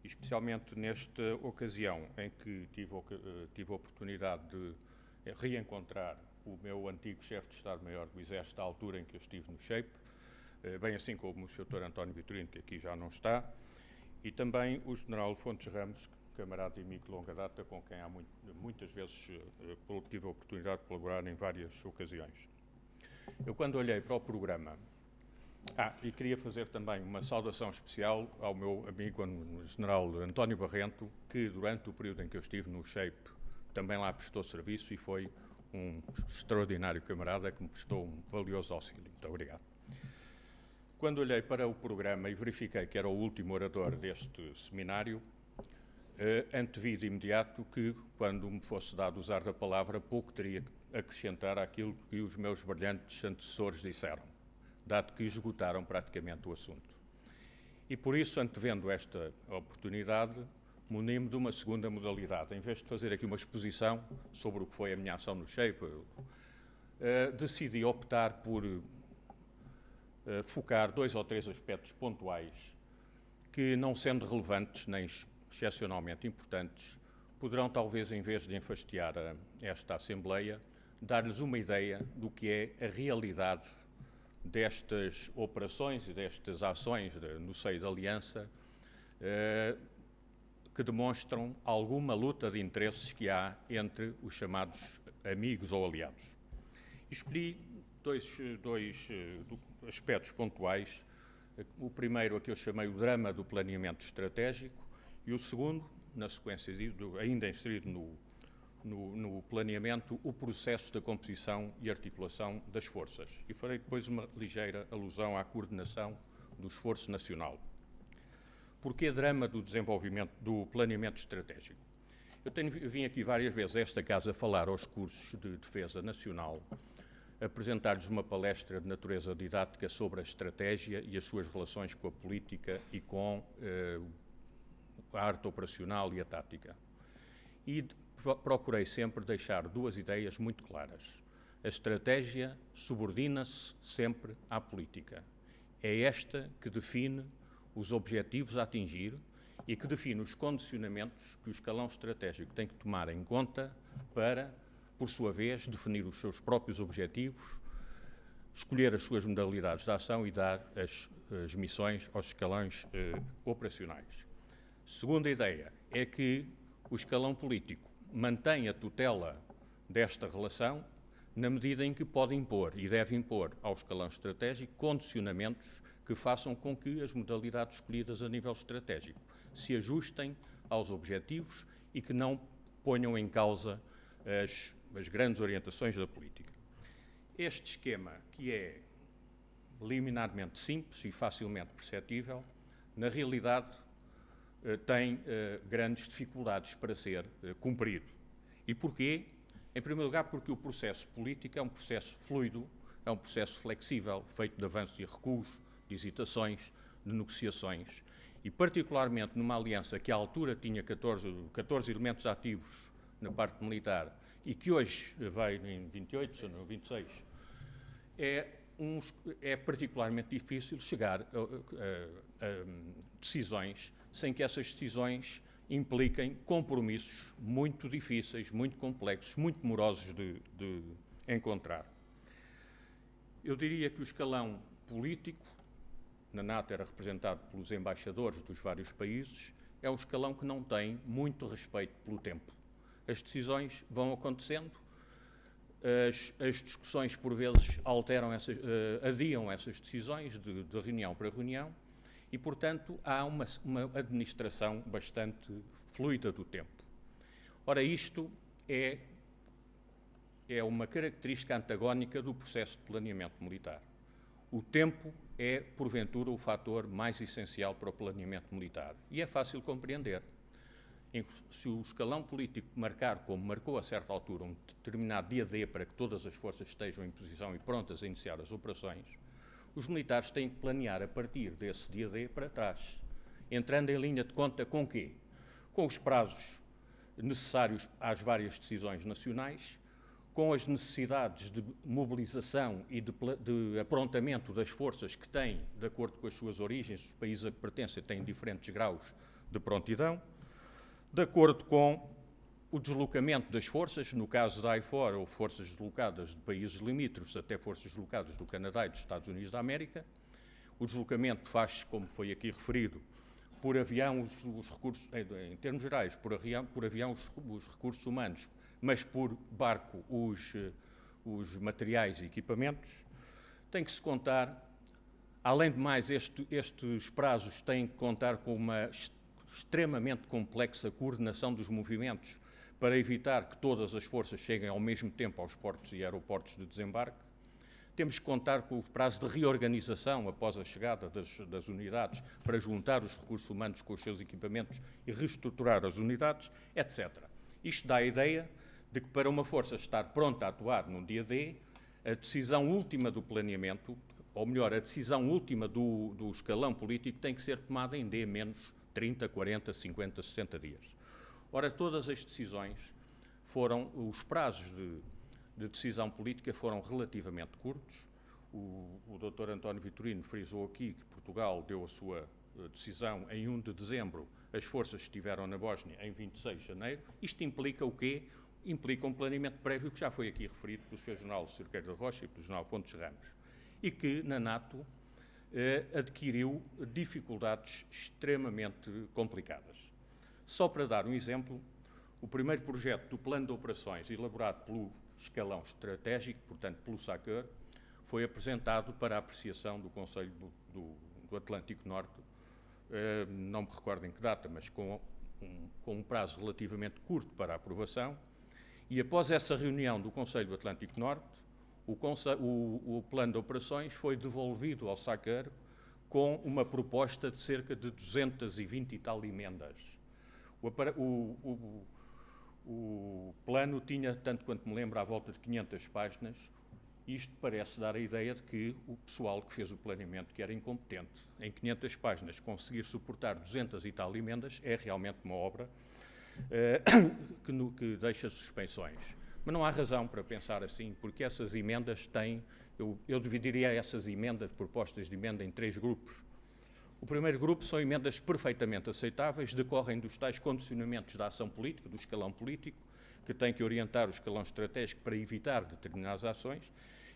especialmente nesta ocasião em que tive a oportunidade de reencontrar o meu antigo chefe de Estado-Maior do Exército, à altura em que eu estive no SHAPE, bem assim como o Sr. António Vitorino, que aqui já não está, e também o General Fontes Ramos, camarada de amigo de longa data, com quem muitas vezes tive a oportunidade de colaborar em várias ocasiões. Eu, quando olhei para o programa, e queria fazer também uma saudação especial ao meu amigo o General António Barrento, que durante o período em que eu estive no SHAPE também lá prestou serviço e foi um extraordinário camarada que me prestou um valioso auxílio. Muito obrigado. Quando olhei para o programa e verifiquei que era o último orador deste seminário, antevi de imediato que, quando me fosse dado usar da palavra, pouco teria que acrescentar àquilo que os meus brilhantes antecessores disseram, dado que esgotaram praticamente o assunto. E por isso, antevendo esta oportunidade, muni-me de uma segunda modalidade. Em vez de fazer aqui uma exposição sobre o que foi a minha ação no SHAPE, decidi optar por focar 2 ou 3 aspectos pontuais que, não sendo relevantes nem excepcionalmente importantes, poderão talvez, em vez de enfastiar esta Assembleia, dar-lhes uma ideia do que é a realidade destas operações e destas ações no seio da Aliança, que demonstram alguma luta de interesses que há entre os chamados amigos ou aliados. Escolhi dois aspectos pontuais. O primeiro, a que eu chamei o drama do planeamento estratégico, e o segundo, na sequência disso, ainda inserido no planeamento, o processo da composição e articulação das forças. E farei depois uma ligeira alusão à coordenação do esforço nacional. Porquê drama do desenvolvimento do planeamento estratégico? Eu vim aqui várias vezes a esta casa falar aos cursos de defesa nacional, apresentar-lhes uma palestra de natureza didática sobre a estratégia e as suas relações com a política e com a arte operacional e a tática. E procurei sempre deixar 2 ideias muito claras. A estratégia subordina-se sempre à política. É esta que define os objetivos a atingir e que define os condicionamentos que o escalão estratégico tem que tomar em conta para, por sua vez, definir os seus próprios objetivos, escolher as suas modalidades de ação e dar as missões aos escalões operacionais. Segunda ideia é que o escalão político mantém a tutela desta relação na medida em que pode impor e deve impor ao escalão estratégico condicionamentos que façam com que as modalidades escolhidas a nível estratégico se ajustem aos objetivos e que não ponham em causa as grandes orientações da política. Este esquema, que é liminarmente simples e facilmente perceptível, na realidade tem grandes dificuldades para ser cumprido. E porquê? Em primeiro lugar, porque o processo político é um processo fluido, é um processo flexível, feito de avanços e recuos, de hesitações, de negociações, e particularmente numa aliança que à altura tinha 14 elementos ativos na parte militar e que hoje vai em 28, se não 26, é particularmente difícil chegar a decisões sem que essas decisões impliquem compromissos muito difíceis, muito complexos, muito morosos de encontrar. Eu diria que o escalão político, na NATO era representado pelos embaixadores dos vários países, é um escalão que não tem muito respeito pelo tempo. As decisões vão acontecendo, as discussões por vezes adiam essas decisões de reunião para reunião e, portanto, há uma administração bastante fluida do tempo. Ora, isto é uma característica antagónica do processo de planeamento militar. O tempo é, porventura, o fator mais essencial para o planeamento militar e é fácil compreender. Se o escalão político marcar, como marcou a certa altura, um determinado dia D para que todas as forças estejam em posição e prontas a iniciar as operações, os militares têm que planear a partir desse dia D para trás, entrando em linha de conta com quê? Com os prazos necessários às várias decisões nacionais, com as necessidades de mobilização e de aprontamento das forças que têm, de acordo com as suas origens, os países a que pertencem têm diferentes graus de prontidão, de acordo com o deslocamento das forças, no caso da IFOR, ou forças deslocadas de países limítrofes até forças deslocadas do Canadá e dos Estados Unidos da América. O deslocamento faz-se, como foi aqui referido, por avião os recursos, em termos gerais, por avião os recursos humanos, mas por barco os materiais e equipamentos. Tem que se contar, além de mais, estes prazos têm que contar com uma extremamente complexa coordenação dos movimentos para evitar que todas as forças cheguem ao mesmo tempo aos portos e aeroportos de desembarque. Temos que contar com o prazo de reorganização após a chegada das unidades para juntar os recursos humanos com os seus equipamentos e reestruturar as unidades, etc. Isto dá a ideia de que para uma força estar pronta a atuar num dia D, a decisão última do planeamento, ou melhor, a decisão última do escalão político tem que ser tomada em D-menos 30, 40, 50, 60 dias. Ora, todas as decisões os prazos de decisão política foram relativamente curtos. O Dr. António Vitorino frisou aqui que Portugal deu a sua decisão em 1 de dezembro, as forças estiveram na Bósnia em 26 de janeiro. Isto implica o quê? Implica um planeamento prévio que já foi aqui referido pelo Sr. General Cerqueira da Rocha e pelo General Pontes Ramos, e que na NATO adquiriu dificuldades extremamente complicadas. Só para dar um exemplo, o primeiro projeto do plano de operações elaborado pelo escalão estratégico, portanto pelo SACEUR, foi apresentado para a apreciação do Conselho do Atlântico Norte, não me recordo em que data, mas com um prazo relativamente curto para a aprovação, e após essa reunião do Conselho do Atlântico Norte, o plano de operações foi devolvido ao SACEUR com uma proposta de cerca de 220 e tal emendas. O plano tinha, tanto quanto me lembro, à volta de 500 páginas. Isto parece dar a ideia de que o pessoal que fez o planeamento, que era incompetente, em 500 páginas conseguir suportar 200 e tal emendas, é realmente uma obra que deixa suspensões. Mas não há razão para pensar assim, porque essas emendas têm... Eu dividiria essas emendas, propostas de emenda, em 3 grupos. O primeiro grupo são emendas perfeitamente aceitáveis, decorrem dos tais condicionamentos da ação política, do escalão político, que tem que orientar o escalão estratégico para evitar determinadas ações,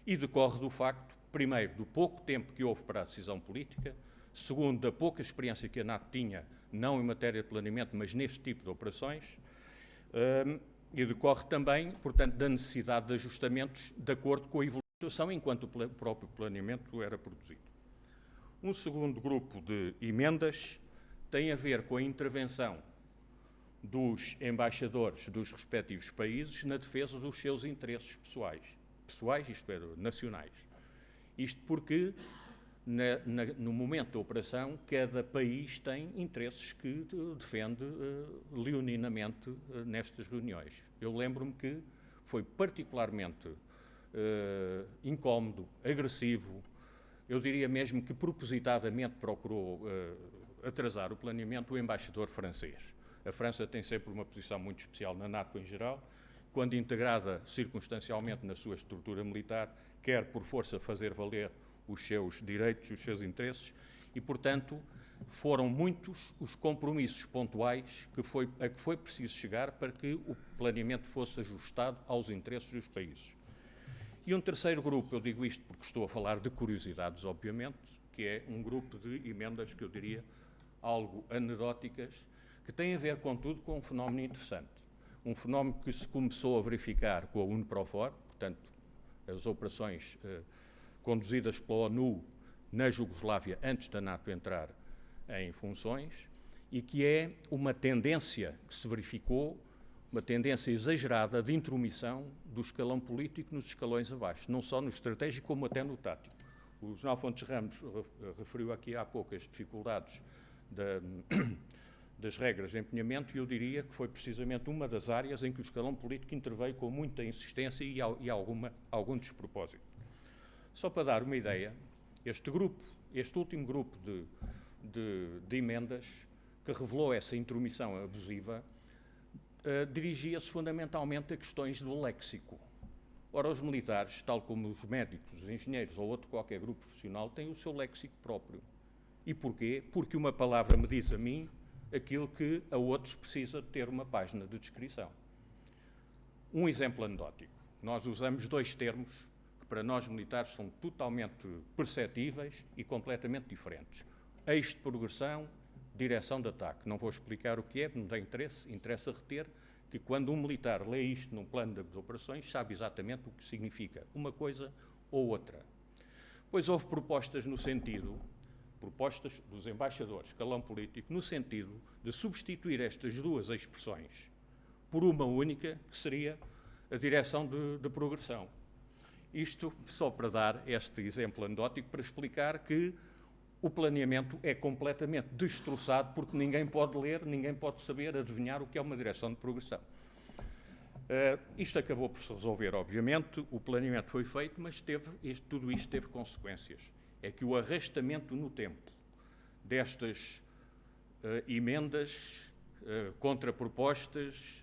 e decorre do facto, primeiro, do pouco tempo que houve para a decisão política, segundo, da pouca experiência que a NATO tinha, não em matéria de planeamento, mas neste tipo de operações, e decorre também, portanto, da necessidade de ajustamentos de acordo com a evolução enquanto o próprio planeamento era produzido. Um segundo grupo de emendas tem a ver com a intervenção dos embaixadores dos respectivos países na defesa dos seus interesses pessoais, isto é, nacionais. Isto porque, no momento da operação, cada país tem interesses que defende leoninamente nestas reuniões. Eu lembro-me que foi particularmente incómodo, agressivo, eu diria mesmo que propositadamente procurou atrasar o planeamento o embaixador francês. A França tem sempre uma posição muito especial na NATO em geral, quando integrada circunstancialmente na sua estrutura militar, quer por força fazer valer os seus direitos, os seus interesses, e, portanto, foram muitos os compromissos pontuais a que foi preciso chegar para que o planeamento fosse ajustado aos interesses dos países. E um terceiro grupo, eu digo isto porque estou a falar de curiosidades, obviamente, que é um grupo de emendas que eu diria algo anedóticas, que têm a ver, contudo, com um fenómeno interessante. Um fenómeno que se começou a verificar com a UNPROFOR, portanto, as operações conduzidas pela ONU na Jugoslávia antes da NATO entrar em funções, e que é uma tendência que se verificou, uma tendência exagerada de intromissão do escalão político nos escalões abaixo, não só no estratégico como até no tático. O General Fontes Ramos referiu aqui há pouco as dificuldades das regras de empenhamento, e eu diria que foi precisamente uma das áreas em que o escalão político interveio com muita insistência e algum despropósito. Só para dar uma ideia, este último grupo de emendas que revelou essa intromissão abusiva dirigia-se fundamentalmente a questões do léxico. Ora, os militares, tal como os médicos, os engenheiros ou outro qualquer grupo profissional, têm o seu léxico próprio. E porquê? Porque uma palavra me diz a mim aquilo que a outros precisa ter uma página de descrição. Um exemplo anedótico. Nós usamos 2 termos que para nós militares são totalmente perceptíveis e completamente diferentes. Eixo de progressão, direção de ataque. Não vou explicar o que é, não tem interesse, interessa reter que quando um militar lê isto num plano de operações, sabe exatamente o que significa uma coisa ou outra. Pois houve propostas dos embaixadores, escalão político, no sentido de substituir estas 2 expressões por uma única, que seria a direção de progressão. Isto só para dar este exemplo anedótico, para explicar que o planeamento é completamente destroçado porque ninguém pode ler, ninguém pode saber, adivinhar o que é uma direção de progressão. Isto acabou por se resolver, obviamente, o planeamento foi feito, mas tudo isto teve consequências. é que o arrastamento no tempo destas emendas, contrapropostas,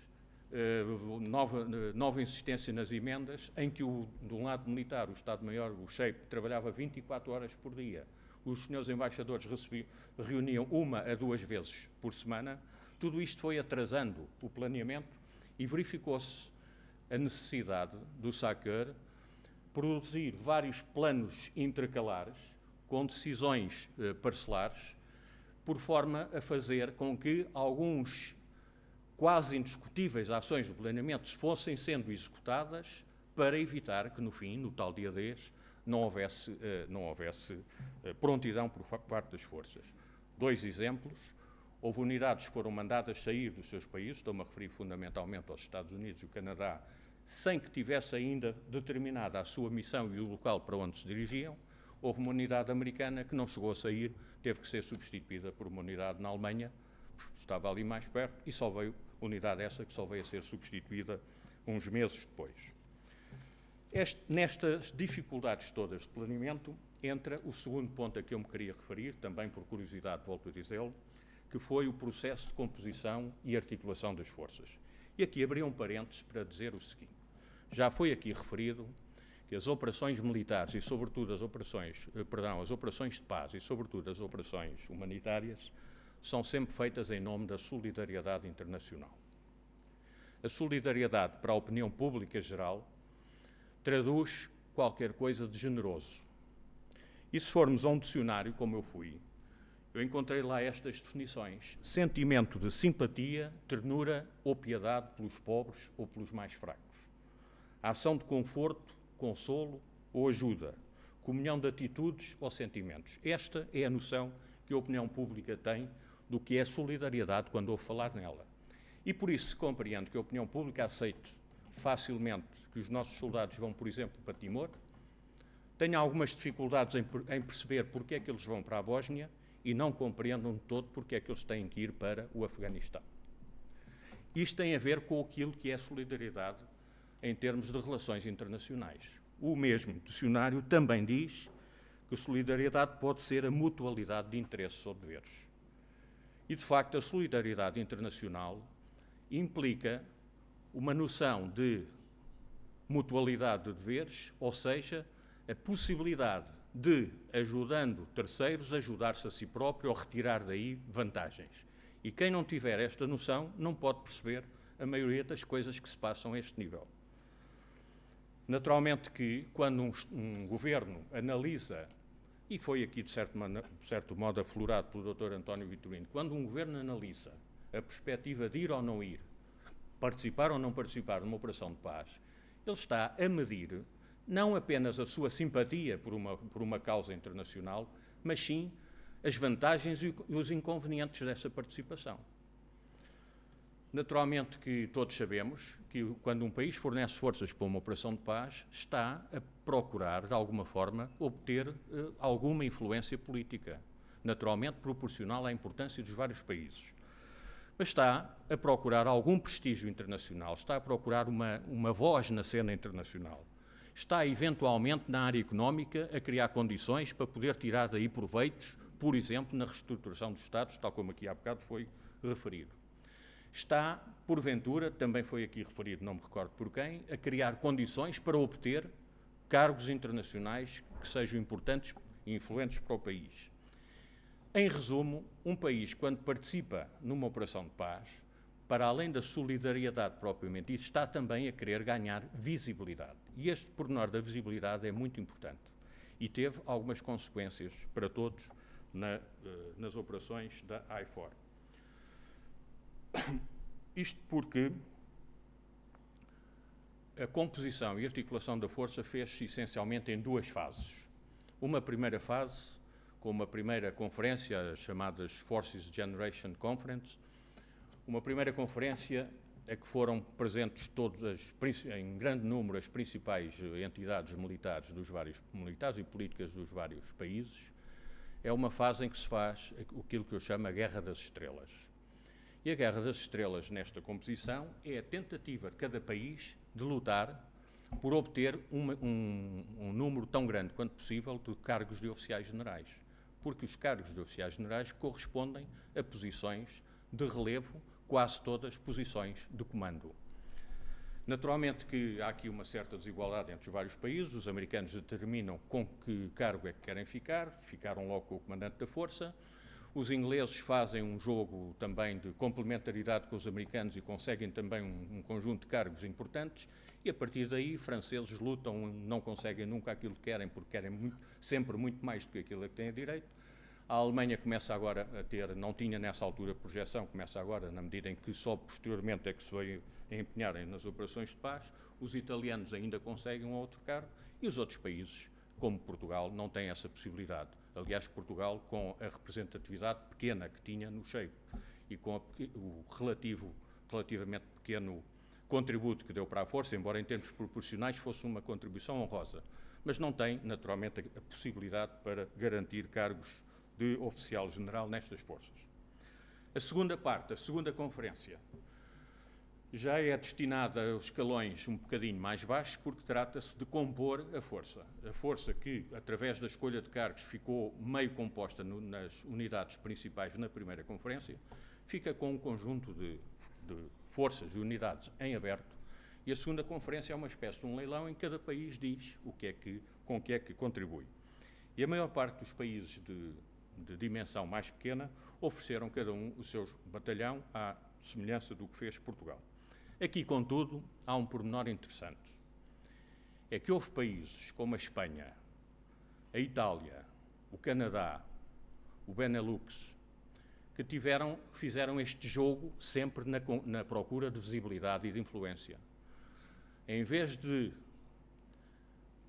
nova insistência nas emendas, em que, de um lado militar, o Estado-Maior, o chefe, trabalhava 24 horas por dia, os senhores embaixadores reuniam 1 a 2 vezes por semana, tudo isto foi atrasando o planeamento e verificou-se a necessidade do SACEUR produzir vários planos intercalares com decisões parcelares, por forma a fazer com que alguns quase indiscutíveis ações do planeamento fossem sendo executadas para evitar que, no fim, no tal dia 10, não houvesse prontidão por parte das forças. 2 exemplos. Houve unidades que foram mandadas sair dos seus países, estou-me a referir fundamentalmente aos Estados Unidos e o Canadá, sem que tivesse ainda determinada a sua missão e o local para onde se dirigiam. Houve uma unidade americana que não chegou a sair, teve que ser substituída por uma unidade na Alemanha, estava ali mais perto, e só veio, unidade essa que só veio a ser substituída uns meses depois. Nestas dificuldades todas de planeamento, entra o segundo ponto a que eu me queria referir, também por curiosidade volto a dizê-lo, que foi o processo de composição e articulação das forças. E aqui abri um parênteses para dizer o seguinte: já foi aqui referido que as operações militares e, sobretudo, as operações de paz e, sobretudo, as operações humanitárias são sempre feitas em nome da solidariedade internacional. A solidariedade, para a opinião pública geral, traduz qualquer coisa de generoso. E se formos a um dicionário, como eu fui, eu encontrei lá estas definições: sentimento de simpatia, ternura ou piedade pelos pobres ou pelos mais fracos. Ação de conforto, consolo ou ajuda. Comunhão de atitudes ou sentimentos. Esta é a noção que a opinião pública tem do que é solidariedade quando ouve falar nela. E por isso se compreende que a opinião pública aceite facilmente que os nossos soldados vão, por exemplo, para Timor, tenha algumas dificuldades em perceber porque é que eles vão para a Bósnia e não compreendam de todo porque é que eles têm que ir para o Afeganistão. Isto tem a ver com aquilo que é solidariedade em termos de relações internacionais. O mesmo dicionário também diz que solidariedade pode ser a mutualidade de interesses ou deveres. E, de facto, a solidariedade internacional implica uma noção de mutualidade de deveres, ou seja, a possibilidade de, ajudando terceiros, ajudar-se a si próprio ou retirar daí vantagens. E quem não tiver esta noção não pode perceber a maioria das coisas que se passam a este nível. Naturalmente que, quando um governo analisa, e foi aqui de certo modo aflorado pelo Dr. António Vitorino, quando um governo analisa a perspectiva de ir ou não ir, participar ou não participar numa operação de paz, ele está a medir não apenas a sua simpatia por uma causa internacional, mas sim as vantagens e os inconvenientes dessa participação. Naturalmente que todos sabemos que quando um país fornece forças para uma operação de paz, está a procurar, de alguma forma, obter alguma influência política, naturalmente proporcional à importância dos vários países. Mas está a procurar algum prestígio internacional, está a procurar uma voz na cena internacional. Está, eventualmente, na área económica, a criar condições para poder tirar daí proveitos, por exemplo, na reestruturação dos Estados, tal como aqui há bocado foi referido. Está, porventura, também foi aqui referido, não me recordo por quem, a criar condições para obter cargos internacionais que sejam importantes e influentes para o país. Em resumo, um país, quando participa numa operação de paz, para além da solidariedade propriamente dita, está também a querer ganhar visibilidade. E este pormenor da visibilidade é muito importante e teve algumas consequências para todos nas operações da IFOR. Isto porque a composição e articulação da força fez-se essencialmente em 2 fases. Uma primeira fase, com uma primeira conferência, as chamadas Forces Generation Conference, uma primeira conferência a que foram presentes em grande número as principais entidades militares e políticas dos vários países. É uma fase em que se faz aquilo que eu chamo a Guerra das Estrelas. E a Guerra das Estrelas, nesta composição, é a tentativa de cada país de lutar por obter um número tão grande quanto possível de cargos de oficiais generais, porque os cargos de oficiais generais correspondem a posições de relevo, quase todas posições de comando. Naturalmente que há aqui uma certa desigualdade entre os vários países. Os americanos determinam com que cargo é que querem ficar, ficaram logo com o comandante da força. Os ingleses fazem um jogo também de complementaridade com os americanos e conseguem também um conjunto de cargos importantes, e a partir daí franceses lutam, não conseguem nunca aquilo que querem, porque querem sempre muito mais do que aquilo a que têm direito. A Alemanha começa agora a ter, não tinha nessa altura projeção, começa agora, na medida em que só posteriormente é que se veio a empenharem nas operações de paz. Os italianos ainda conseguem um outro cargo, e os outros países, como Portugal, não têm essa possibilidade. Aliás, Portugal, com a representatividade pequena que tinha no Sheik e com o relativamente pequeno contributo que deu para a força, embora em termos proporcionais fosse uma contribuição honrosa, mas não tem, naturalmente, a possibilidade para garantir cargos de oficial-general nestas forças. A segunda parte, a segunda conferência, já é destinada aos escalões um bocadinho mais baixos, porque trata-se de compor a força. A força que, através da escolha de cargos, ficou meio composta nas unidades principais na primeira conferência, fica com um conjunto de forças e unidades em aberto, e a segunda conferência é uma espécie de um leilão em que cada país diz com o que é que contribui. E a maior parte dos países de dimensão mais pequena ofereceram cada um o seu batalhão, à semelhança do que fez Portugal. Aqui, contudo, há um pormenor interessante. É que houve países como a Espanha, a Itália, o Canadá, o Benelux, que fizeram este jogo sempre na procura de visibilidade e de influência. Em vez de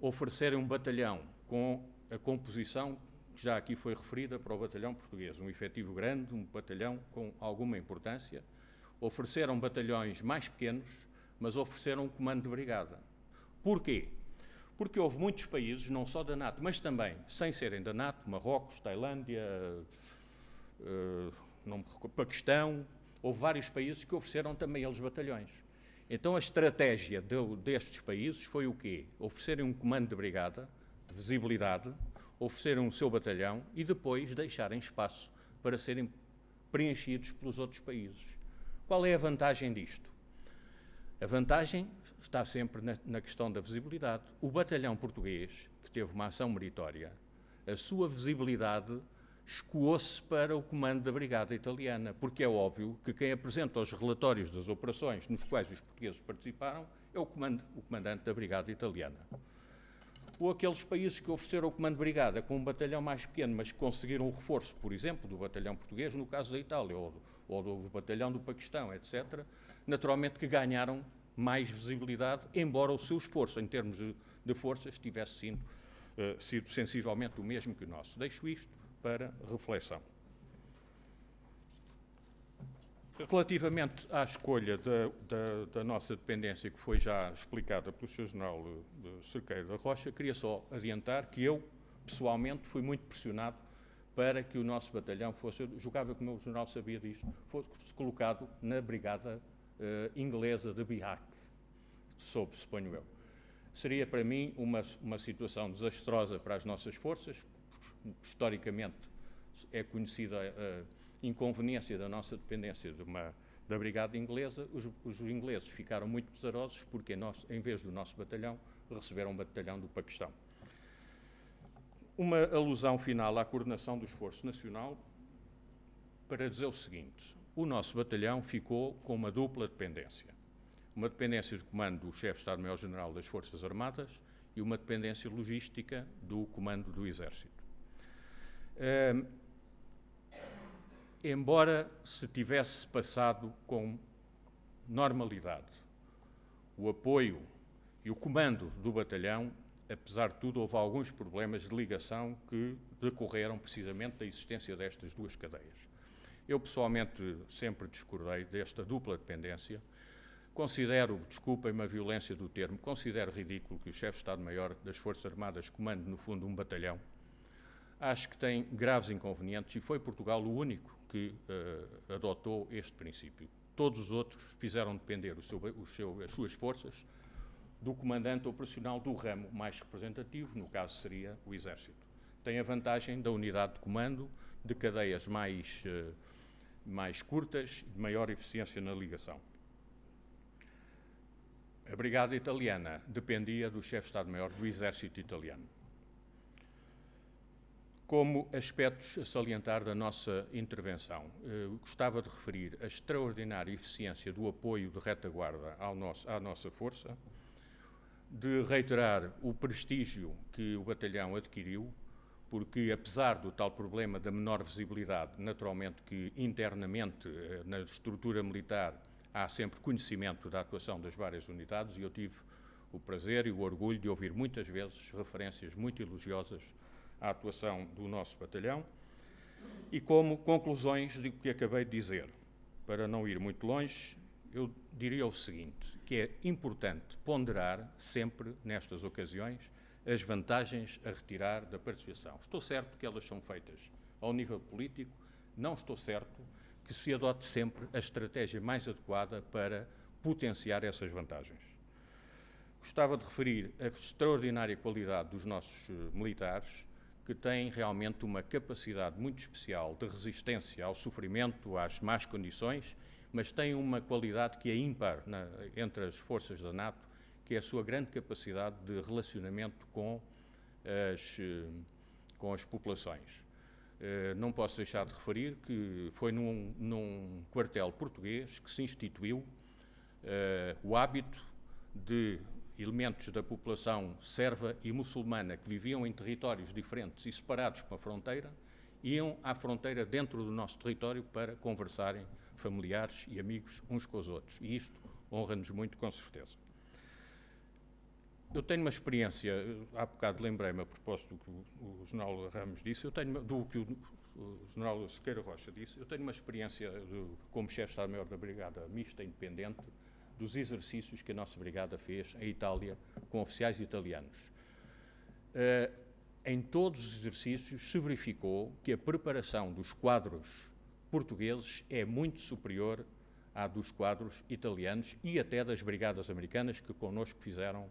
oferecerem um batalhão com a composição que já aqui foi referida para o batalhão português, um efetivo grande, um batalhão com alguma importância, ofereceram batalhões mais pequenos, mas ofereceram um comando de brigada. Porquê? Porque houve muitos países, não só da NATO, mas também, sem serem da NATO, Marrocos, Tailândia, Paquistão, houve vários países que ofereceram também eles batalhões. Então a estratégia destes países foi o quê? Oferecerem um comando de brigada, de visibilidade, oferecerem o seu batalhão e depois deixarem espaço para serem preenchidos pelos outros países. Qual é a vantagem disto? A vantagem está sempre na questão da visibilidade. O batalhão português, que teve uma ação meritória, a sua visibilidade escoou-se para o comando da brigada italiana, porque é óbvio que quem apresenta os relatórios das operações nos quais os portugueses participaram é o comandante da brigada italiana. Ou aqueles países que ofereceram o comando de brigada com um batalhão mais pequeno, mas que conseguiram o reforço, por exemplo, do batalhão português, no caso da Itália, ou do batalhão do Paquistão, etc., naturalmente que ganharam mais visibilidade, embora o seu esforço em termos de forças tivesse sido sensivelmente o mesmo que o nosso. Deixo isto para reflexão. Relativamente à escolha da nossa dependência, que foi já explicada pelo Sr. General Cerqueiro da Rocha, queria só adiantar que eu, pessoalmente, fui muito pressionado para que o nosso batalhão fosse, julgava que o meu general sabia disto, fosse colocado na brigada inglesa de Bihak, suponho eu. Seria para mim uma situação desastrosa para as nossas forças. Historicamente é conhecida a inconveniência da nossa dependência da brigada inglesa. Os ingleses ficaram muito pesarosos porque nós, em vez do nosso batalhão, receberam um batalhão do Paquistão. Uma alusão final à coordenação do esforço nacional para dizer o seguinte: o nosso batalhão ficou com uma dupla dependência. Uma dependência de comando do chefe de Estado-Maior-General das Forças Armadas e uma dependência logística do comando do Exército. Embora se tivesse passado com normalidade o apoio e o comando do batalhão, apesar de tudo, houve alguns problemas de ligação que decorreram precisamente da existência destas duas cadeias. Eu, pessoalmente, sempre discordei desta dupla dependência. Considero, desculpem-me a violência do termo, considero ridículo que o chefe de Estado-Maior das Forças Armadas comande, no fundo, um batalhão. Acho que tem graves inconvenientes e foi Portugal o único que adotou este princípio. Todos os outros fizeram depender as suas forças do comandante operacional do ramo mais representativo, no caso seria o Exército. Tem a vantagem da unidade de comando, de cadeias mais curtas e de maior eficiência na ligação. A Brigada Italiana dependia do chefe de Estado-Maior do Exército Italiano. Como aspectos a salientar da nossa intervenção, gostava de referir a extraordinária eficiência do apoio de retaguarda à nossa força, de reiterar o prestígio que o batalhão adquiriu, porque apesar do tal problema da menor visibilidade, naturalmente que internamente na estrutura militar há sempre conhecimento da atuação das várias unidades, e eu tive o prazer e o orgulho de ouvir muitas vezes referências muito elogiosas à atuação do nosso batalhão. E como conclusões do que acabei de dizer, para não ir muito longe, eu diria o seguinte, que é importante ponderar sempre nestas ocasiões as vantagens a retirar da participação. Estou certo que elas são feitas ao nível político, não estou certo que se adote sempre a estratégia mais adequada para potenciar essas vantagens. Gostava de referir a extraordinária qualidade dos nossos militares, que têm realmente uma capacidade muito especial de resistência ao sofrimento, às más condições, mas têm uma qualidade que é ímpar entre as forças da NATO, que é a sua grande capacidade de relacionamento com as populações. Não posso deixar de referir que foi num quartel português que se instituiu o hábito de elementos da população serva e muçulmana que viviam em territórios diferentes e separados pela fronteira, iam à fronteira dentro do nosso território para conversarem, familiares e amigos uns com os outros. E isto honra-nos muito, com certeza. Eu tenho uma experiência, há bocado lembrei-me a propósito do que o general Ramos disse, do que o general Sequeira Rocha disse, eu tenho uma experiência como chefe de Estado-Maior da Brigada Mista Independente, dos exercícios que a nossa brigada fez em Itália com oficiais italianos. Em todos os exercícios se verificou que a preparação dos quadros portugueses é muito superior à dos quadros italianos e até das brigadas americanas que connosco fizeram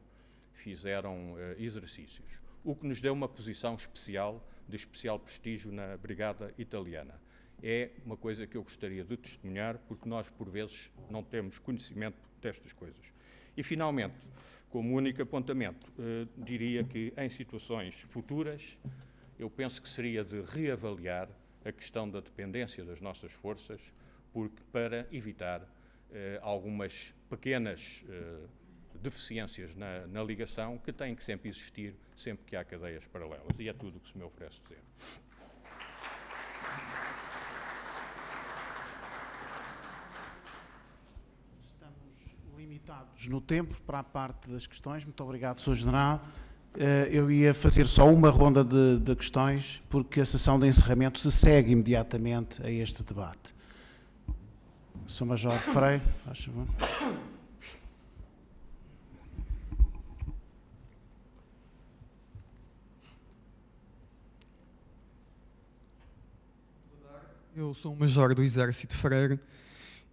exercícios, o que nos deu uma posição especial, de especial prestígio na brigada italiana. É uma coisa que eu gostaria de testemunhar, porque nós, por vezes, não temos conhecimento destas coisas. E, finalmente, como único apontamento, diria que, em situações futuras, eu penso que seria de reavaliar a questão da dependência das nossas forças, porque para evitar algumas pequenas deficiências na ligação que têm que sempre existir, sempre que há cadeias paralelas. E é tudo o que se me oferece dizer. Limitados no tempo para a parte das questões. Muito obrigado, Sr. General. Eu ia fazer só uma ronda de questões, porque a sessão de encerramento se segue imediatamente a este debate. Sr. Major Freire, faz favor. Eu sou um major do Exército Freire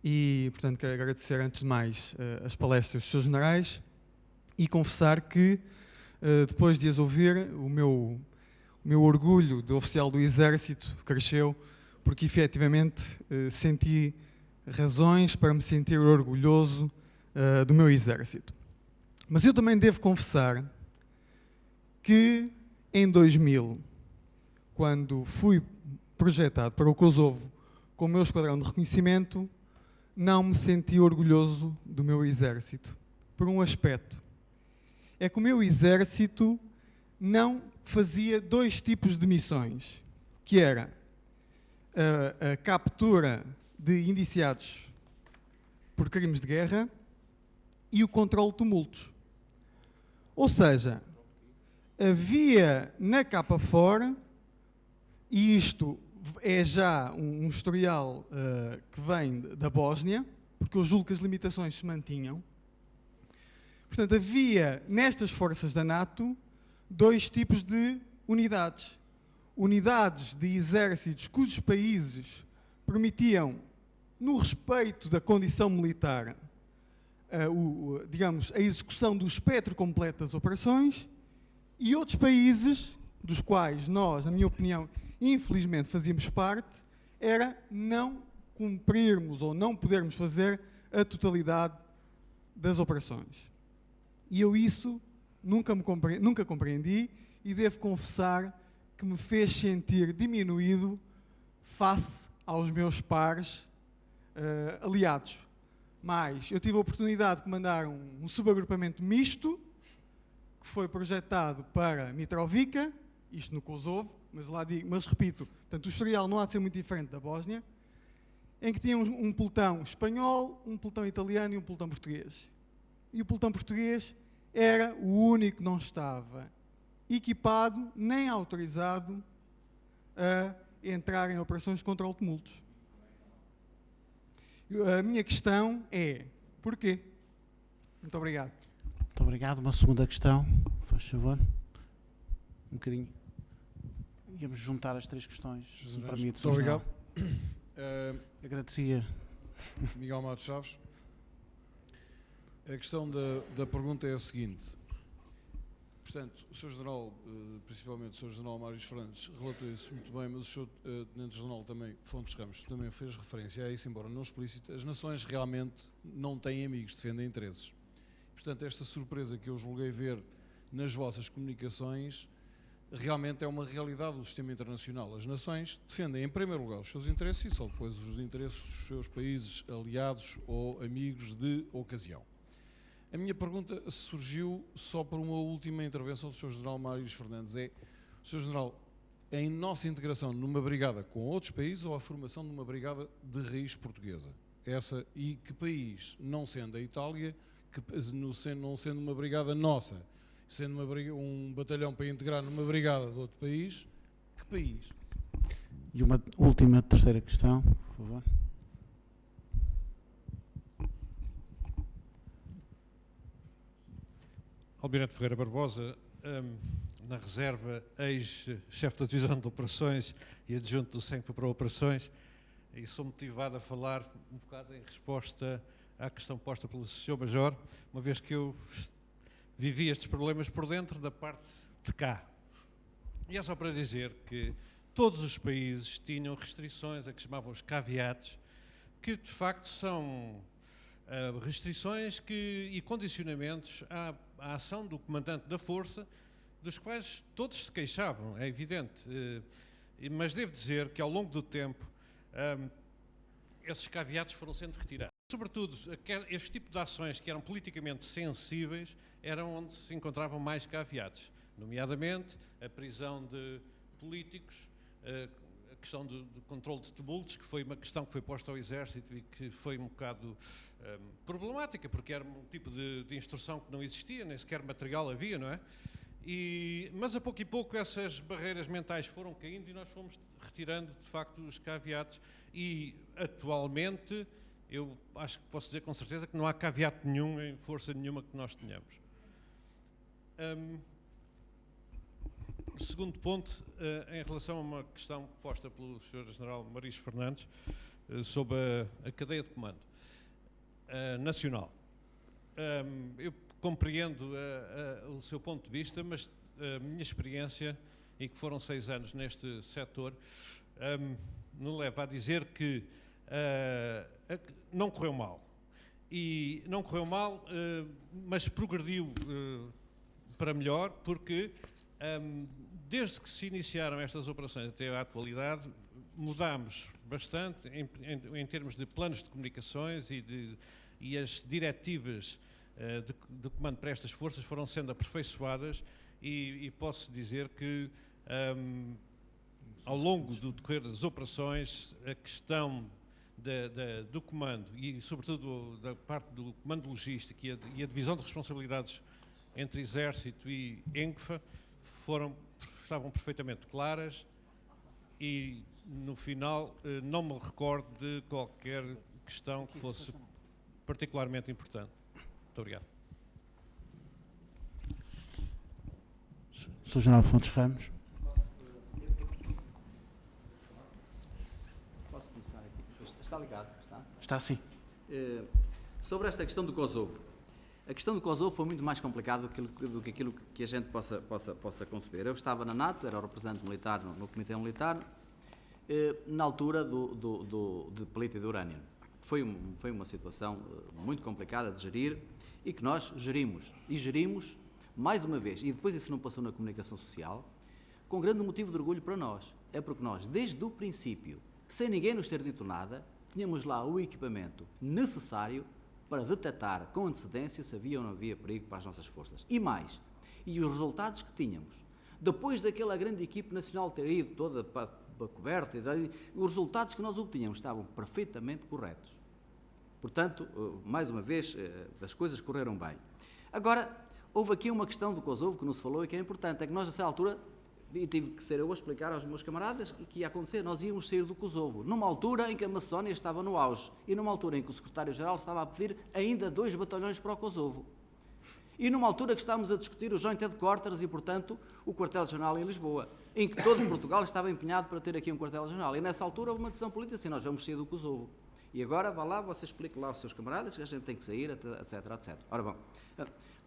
e, portanto, quero agradecer antes de mais as palestras dos seus generais e confessar que, depois de as ouvir, o meu orgulho de oficial do Exército cresceu, porque efetivamente senti razões para me sentir orgulhoso do meu Exército. Mas eu também devo confessar que em 2000, quando fui projetado para o Kosovo com o meu esquadrão de reconhecimento, não me senti orgulhoso do meu exército, por um aspecto. É que o meu exército não fazia dois tipos de missões, que era a captura de indiciados por crimes de guerra e o controle de tumultos. Ou seja, havia na KFOR, e isto é já um historial que vem da Bósnia, porque eu julgo que as limitações se mantinham. Portanto, havia nestas forças da NATO dois tipos de unidades. Unidades de exércitos cujos países permitiam, no respeito da condição militar, digamos, a execução do espectro completo das operações, e outros países, dos quais nós, na minha opinião, infelizmente fazíamos parte, era não cumprirmos ou não podermos fazer a totalidade das operações. E eu isso nunca compreendi, e devo confessar que me fez sentir diminuído face aos meus pares aliados. Mas eu tive a oportunidade de comandar um subagrupamento misto, que foi projetado para Mitrovica, isto no Kosovo, mas repito, portanto, o historial não há de ser muito diferente da Bósnia, em que tínhamos um pelotão espanhol, um pelotão italiano e um pelotão português. E o pelotão português era o único que não estava equipado nem autorizado a entrar em operações de controle de tumultos. A minha questão é, porquê? Muito obrigado. Muito obrigado. Uma segunda questão, faz favor. Um bocadinho. Íamos juntar as três questões, se me permite. Muito obrigado. Agradecia. Miguel Matos Chaves. A questão da pergunta é a seguinte. Portanto, o Sr. General, principalmente o Sr. General Mário Fernandes, relatou isso muito bem, mas o Sr. Tenente-General também, Fontes Ramos, também fez referência a isso, embora não explícita. As nações realmente não têm amigos, defendem interesses. Portanto, esta surpresa que eu julguei ver nas vossas comunicações realmente é uma realidade do sistema internacional. As nações defendem, em primeiro lugar, os seus interesses e só depois os interesses dos seus países aliados ou amigos de ocasião. A minha pergunta surgiu só por uma última intervenção do Sr. General Mário Fernandes. Sr. General, em nossa integração numa brigada com outros países ou a formação de uma brigada de raiz portuguesa? E que país, não sendo a Itália, não sendo uma brigada nossa, sendo um batalhão para integrar numa brigada de outro país, que país? E uma última, terceira questão, por favor. Almirante Ferreira Barbosa, na reserva, ex-chefe da divisão de operações e adjunto do SENCPA para operações, e sou motivado a falar um bocado em resposta à questão posta pelo Sr. Major, uma vez que eu vivi estes problemas por dentro da parte de cá. E é só para dizer que todos os países tinham restrições a que chamavam os caveats, que de facto são restrições e condicionamentos à ação do comandante da força, dos quais todos se queixavam, é evidente. Mas devo dizer que ao longo do tempo esses caveats foram sendo retirados. Sobretudo, este tipo de ações que eram politicamente sensíveis eram onde se encontravam mais caveats, nomeadamente a prisão de políticos, a questão do controle de tumultos, que foi uma questão que foi posta ao Exército e que foi um bocado problemática, porque era um tipo de instrução que não existia, nem sequer material havia, não é? Mas a pouco e pouco essas barreiras mentais foram caindo e nós fomos retirando, de facto, os caveats. E, atualmente, eu acho que posso dizer com certeza que não há caveat nenhum em força nenhuma que nós tenhamos. Segundo ponto, em relação a uma questão posta pelo Sr. General Mário Fernandes sobre a cadeia de comando nacional. Eu compreendo o seu ponto de vista, mas a minha experiência, e que foram 6 anos neste setor, me leva a dizer que não correu mal. E não correu mal, mas progrediu para melhor, porque desde que se iniciaram estas operações até à atualidade, mudámos bastante em termos de planos de comunicações e as diretivas de comando para estas forças foram sendo aperfeiçoadas e posso dizer que ao longo do decorrer das operações a questão do comando e sobretudo da parte do comando logístico e a divisão de responsabilidades entre Exército e ENCFA estavam perfeitamente claras e no final não me recordo de qualquer questão que fosse particularmente importante. Muito obrigado. Sr. General Fontes Ramos. Posso começar aqui? Está ligado? Está? Está sim. Sobre esta questão do Kosovo. A questão do Kosovo foi muito mais complicada do que aquilo que a gente possa conceber. Eu estava na NATO, era o representante militar no Comitê Militar, na altura de pelita e de urânio. Foi uma situação muito complicada de gerir e que nós gerimos. E gerimos, mais uma vez, e depois isso não passou na comunicação social, com grande motivo de orgulho para nós. É porque nós, desde o princípio, sem ninguém nos ter dito nada, tínhamos lá o equipamento necessário para detectar com antecedência se havia ou não havia perigo para as nossas forças. E mais, e os resultados que tínhamos, depois daquela grande equipe nacional ter ido toda para coberta, os resultados que nós obtínhamos estavam perfeitamente corretos. Portanto, mais uma vez, as coisas correram bem. Agora, houve aqui uma questão do Kosovo que não se falou e que é importante, é que nós, nessa altura, e tive que ser eu a explicar aos meus camaradas que ia acontecer, nós íamos sair do Kosovo, numa altura em que a Macedónia estava no auge e numa altura em que o secretário-geral estava a pedir ainda 2 batalhões para o Kosovo. E numa altura que estávamos a discutir o Joint Headquarters e, portanto, o quartel-general em Lisboa, em que todo Portugal estava empenhado para ter aqui um quartel-general. E nessa altura houve uma decisão política assim, nós vamos sair do Kosovo. E agora, vá lá, você explique lá aos seus camaradas que a gente tem que sair, etc, etc. Ora bom,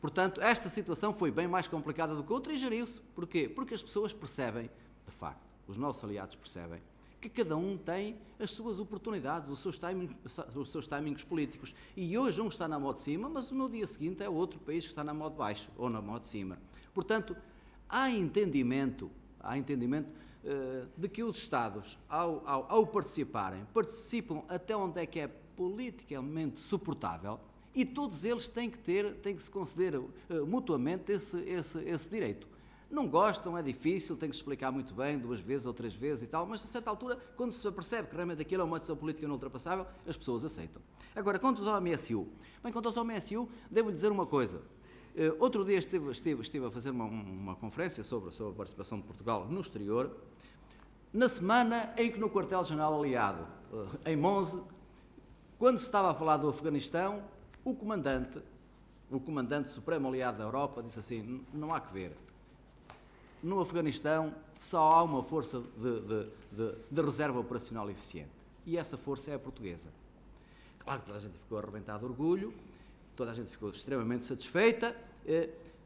portanto, esta situação foi bem mais complicada do que outra e geriu-se. Porquê? Porque as pessoas percebem, de facto, os nossos aliados percebem, que cada um tem as suas oportunidades, os seus timings políticos. E hoje um está na mão de cima, mas no dia seguinte é outro país que está na mão de baixo, ou na mão de cima. Portanto, há entendimento de que os Estados, ao participarem, participam até onde é que é politicamente suportável e todos eles têm que se conceder mutuamente esse direito. Não gostam, é difícil, tem que se explicar muito bem, 2 vezes ou 3 vezes e tal, mas a certa altura, quando se percebe que realmente aquilo é uma decisão política não ultrapassável, as pessoas aceitam. Agora, quanto ao MSU? Bem, quanto ao MSU, devo-lhe dizer uma coisa. Outro dia estive a fazer uma conferência sobre a participação de Portugal no exterior, na semana em que no quartel-general aliado, em Monze, quando se estava a falar do Afeganistão, o comandante supremo aliado da Europa disse assim, não há que ver. No Afeganistão só há uma força de reserva operacional eficiente. E essa força é a portuguesa. Claro que toda a gente ficou arrebentada de orgulho, toda a gente ficou extremamente satisfeita,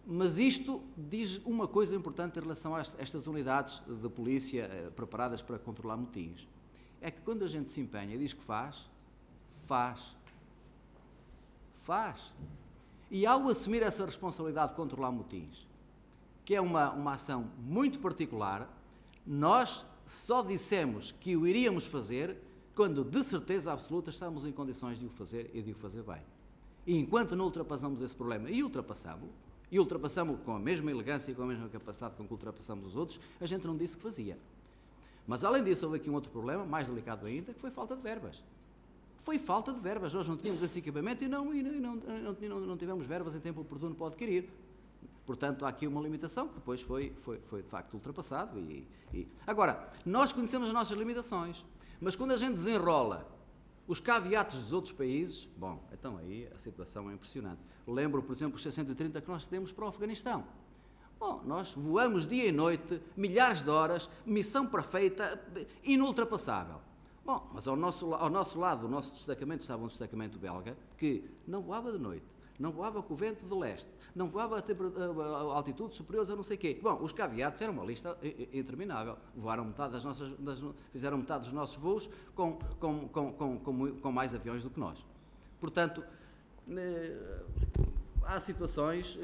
mas isto diz uma coisa importante em relação a estas unidades de polícia preparadas para controlar motins. É que quando a gente se empenha e diz que faz. E ao assumir essa responsabilidade de controlar motins, que é uma ação muito particular, nós só dissemos que o iríamos fazer quando, de certeza absoluta, estamos em condições de o fazer e de o fazer bem. E enquanto não ultrapassamos esse problema, e ultrapassamos com a mesma elegância e com a mesma capacidade com que ultrapassamos os outros, a gente não disse que fazia. Mas, além disso, houve aqui um outro problema, mais delicado ainda, que foi falta de verbas. Foi falta de verbas. Nós não tínhamos esse equipamento e não tivemos verbas em tempo oportuno para adquirir. Portanto, há aqui uma limitação que depois foi de facto ultrapassado. Agora, nós conhecemos as nossas limitações, mas quando a gente desenrola os caveatos dos outros países, bom, então aí a situação é impressionante. Lembro, por exemplo, os 630 que nós temos para o Afeganistão. Bom, nós voamos dia e noite, milhares de horas, missão perfeita, inultrapassável. Bom, mas ao nosso lado, o nosso destacamento estava um destacamento belga que não voava de noite, não voava com o vento de leste, não voava a altitudes superiores a não sei o quê. Bom, os caveatos eram uma lista interminável. Fizeram metade dos nossos voos com mais aviões do que nós. Portanto, há situações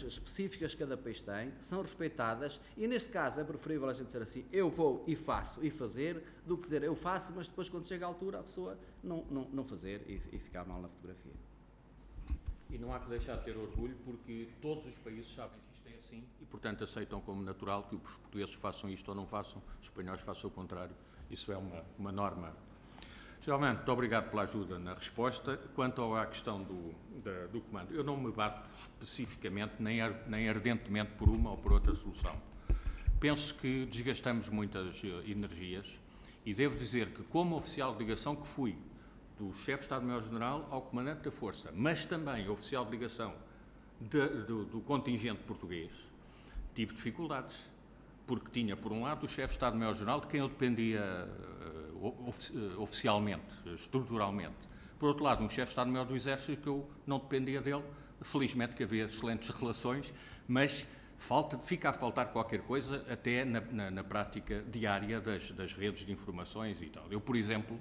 específicas que cada país tem, são respeitadas e, neste caso, é preferível a gente dizer assim, eu vou e faço e fazer, do que dizer eu faço, mas depois, quando chega a altura, a pessoa não fazer e ficar mal na fotografia. E não há que deixar de ter orgulho, porque todos os países sabem que isto é assim e, portanto, aceitam como natural que os portugueses façam isto ou não façam, os espanhóis façam o contrário. Isso é uma norma. Geralmente, muito obrigado pela ajuda na resposta. Quanto à questão do comando, eu não me bato especificamente nem ardentemente por uma ou por outra solução. Penso que desgastamos muitas energias e devo dizer que, como oficial de ligação que fui do chefe de Estado-Maior-General ao comandante da Força, mas também oficial de ligação do contingente português, tive dificuldades, porque tinha, por um lado, o chefe de Estado-Maior-General de quem eu dependia oficialmente, estruturalmente. Por outro lado, um chefe de Estado-Maior do Exército que eu não dependia dele, felizmente que havia excelentes relações, mas fica a faltar qualquer coisa até na prática diária das redes de informações e tal. Eu, por exemplo,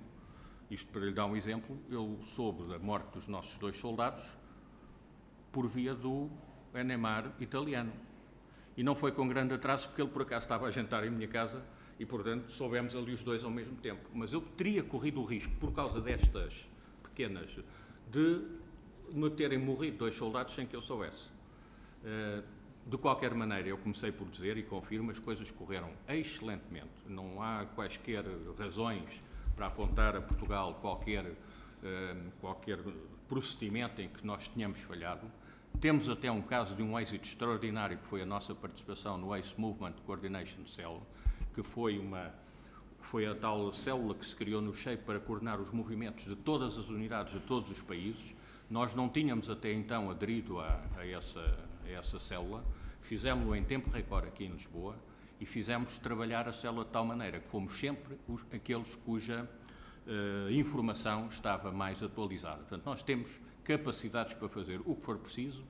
isto para lhe dar um exemplo, eu soube da morte dos nossos 2 soldados por via do NMR italiano. E não foi com grande atraso, porque ele por acaso estava a jantar em minha casa e, portanto, soubemos ali os 2 ao mesmo tempo. Mas eu teria corrido o risco, por causa destas pequenas, de me terem morrido 2 soldados sem que eu soubesse. De qualquer maneira, eu comecei por dizer e confirmo, as coisas correram excelentemente. Não há quaisquer razões para apontar a Portugal qualquer procedimento em que nós tenhamos falhado. Temos até um caso de um êxito extraordinário, que foi a nossa participação no ACE Movement Coordination Cell, que foi a tal célula que se criou no SHAPE para coordenar os movimentos de todas as unidades de todos os países. Nós não tínhamos até então aderido a essa célula, fizemos-lo em tempo recorde aqui em Lisboa e fizemos trabalhar a célula de tal maneira que fomos sempre aqueles cuja informação estava mais atualizada. Portanto, nós temos capacidades para fazer o que for preciso.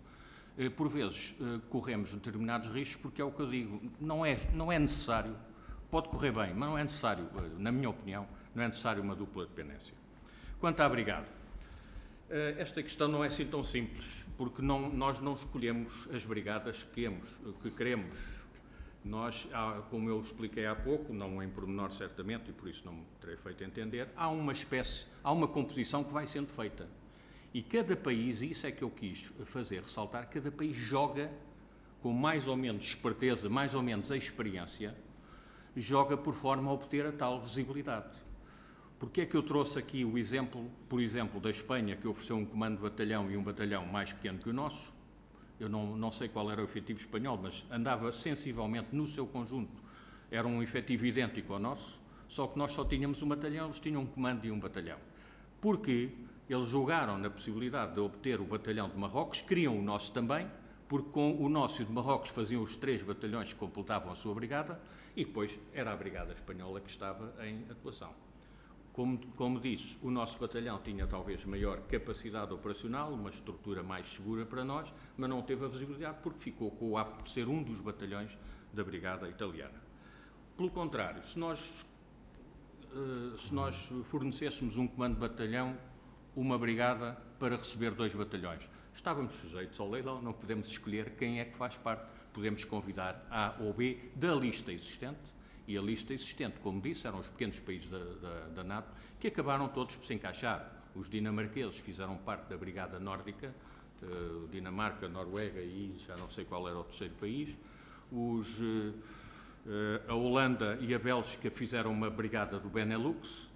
Por vezes corremos determinados riscos, porque é o que eu digo, não é necessário, pode correr bem, mas não é necessário, na minha opinião, não é necessário uma dupla dependência. Quanto à brigada, esta questão não é assim tão simples, porque nós não escolhemos as brigadas que queremos. Nós, como eu expliquei há pouco, não em pormenor certamente, e por isso não me terei feito entender, há uma composição que vai sendo feita. E cada país, e isso é que eu quis ressaltar, cada país joga com mais ou menos esperteza, mais ou menos experiência, joga por forma a obter a tal visibilidade. Porque é que eu trouxe aqui o exemplo, por exemplo, da Espanha, que ofereceu um comando de batalhão e um batalhão mais pequeno que o nosso? Eu não sei qual era o efetivo espanhol, mas andava sensivelmente no seu conjunto. Era um efetivo idêntico ao nosso, só que nós só tínhamos um batalhão, eles tinham um comando e um batalhão. Porque eles julgaram na possibilidade de obter o batalhão de Marrocos, queriam o nosso também, porque com o nosso e de Marrocos faziam os 3 batalhões que completavam a sua brigada, e depois era a brigada espanhola que estava em atuação. Como disse, o nosso batalhão tinha talvez maior capacidade operacional, uma estrutura mais segura para nós, mas não teve a visibilidade porque ficou com o hábito de ser um dos batalhões da brigada italiana. Pelo contrário, se nós fornecêssemos um comando de batalhão, uma brigada para receber 2 batalhões, estávamos sujeitos ao leilão, não podemos escolher quem é que faz parte, podemos convidar A ou B da lista existente. E a lista existente, como disse, eram os pequenos países da NATO, que acabaram todos por se encaixar. Os dinamarqueses fizeram parte da Brigada Nórdica, Dinamarca, Noruega e já não sei qual era o terceiro país. A Holanda e a Bélgica fizeram uma brigada do Benelux.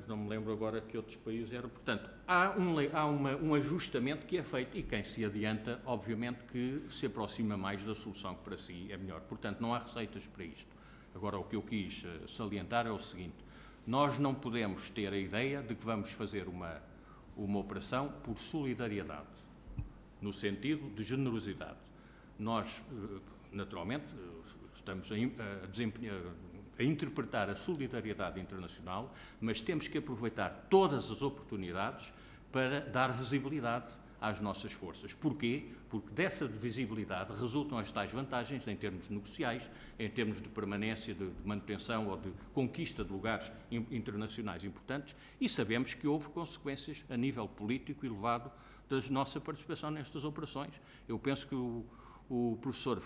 Não me lembro agora que outros países eram. Portanto, há um ajustamento que é feito e quem se adianta, obviamente, que se aproxima mais da solução que para si é melhor. Portanto, não há receitas para isto. Agora, o que eu quis salientar é o seguinte: nós não podemos ter a ideia de que vamos fazer uma operação por solidariedade, no sentido de generosidade. Nós, naturalmente, estamos a interpretar a solidariedade internacional, mas temos que aproveitar todas as oportunidades para dar visibilidade às nossas forças. Porquê? Porque dessa visibilidade resultam as tais vantagens em termos negociais, em termos de permanência, de manutenção ou de conquista de lugares internacionais importantes, e sabemos que houve consequências a nível político elevado da nossa participação nestas operações. Eu penso que o professor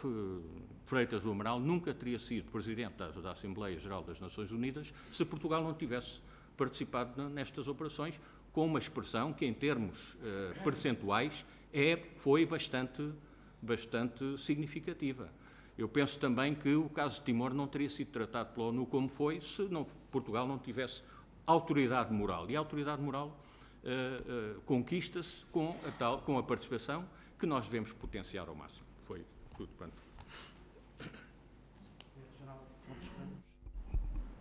Freitas do Amaral nunca teria sido presidente da Assembleia Geral das Nações Unidas se Portugal não tivesse participado nestas operações, com uma expressão que, em termos percentuais, foi bastante significativa. Eu penso também que o caso de Timor não teria sido tratado pela ONU como foi se Portugal não tivesse autoridade moral. E a autoridade moral conquista-se com a participação que nós devemos potenciar ao máximo. Foi tudo quanto.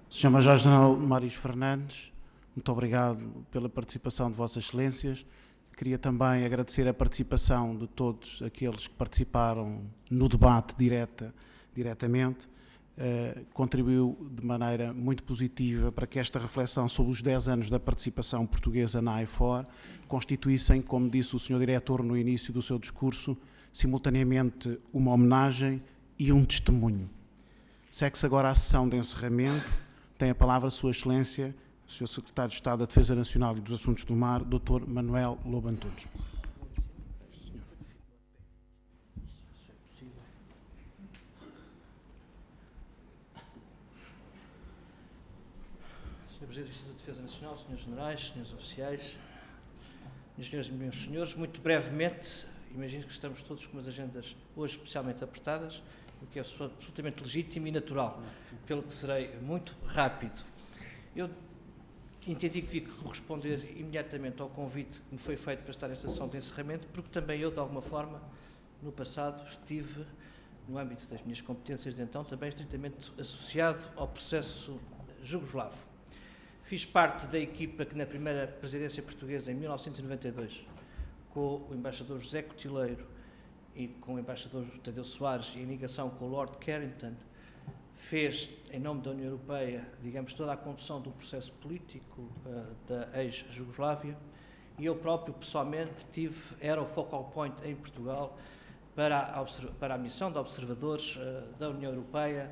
Sr. Major-General Mário Fernandes, muito obrigado pela participação de Vossas Excelências. Queria também agradecer a participação de todos aqueles que participaram no debate diretamente. contribuiu de maneira muito positiva para que esta reflexão sobre os 10 anos da participação portuguesa na IFOR constituíssem, como disse o Sr. Diretor no início do seu discurso, simultaneamente uma homenagem e um testemunho. Segue-se agora a sessão de encerramento. Tem a palavra a Sua Excelência, o Sr. Secretário de Estado da Defesa Nacional e dos Assuntos do Mar, Dr. Manuel Lobo Antunes. Sr. Presidente do Instituto de Defesa Nacional, Srs. Generais, Srs. Oficiais, minhas senhoras e meus senhores, muito brevemente, imagino que estamos todos com umas agendas hoje especialmente apertadas, o que é absolutamente legítimo e natural, pelo que serei muito rápido. Eu entendi que devia corresponder imediatamente ao convite que me foi feito para estar nesta sessão de encerramento, porque também eu, de alguma forma, no passado, estive, no âmbito das minhas competências de então, também estritamente associado ao processo jugoslavo. Fiz parte da equipa que, na primeira presidência portuguesa, em 1992, com o embaixador José Cotileiro e com o embaixador Tadeu Soares, em ligação com o Lord Carrington, fez, em nome da União Europeia, digamos, toda a condução do processo político da ex-Jugoslávia, e eu próprio, pessoalmente, era o focal point em Portugal para a missão de observadores da União Europeia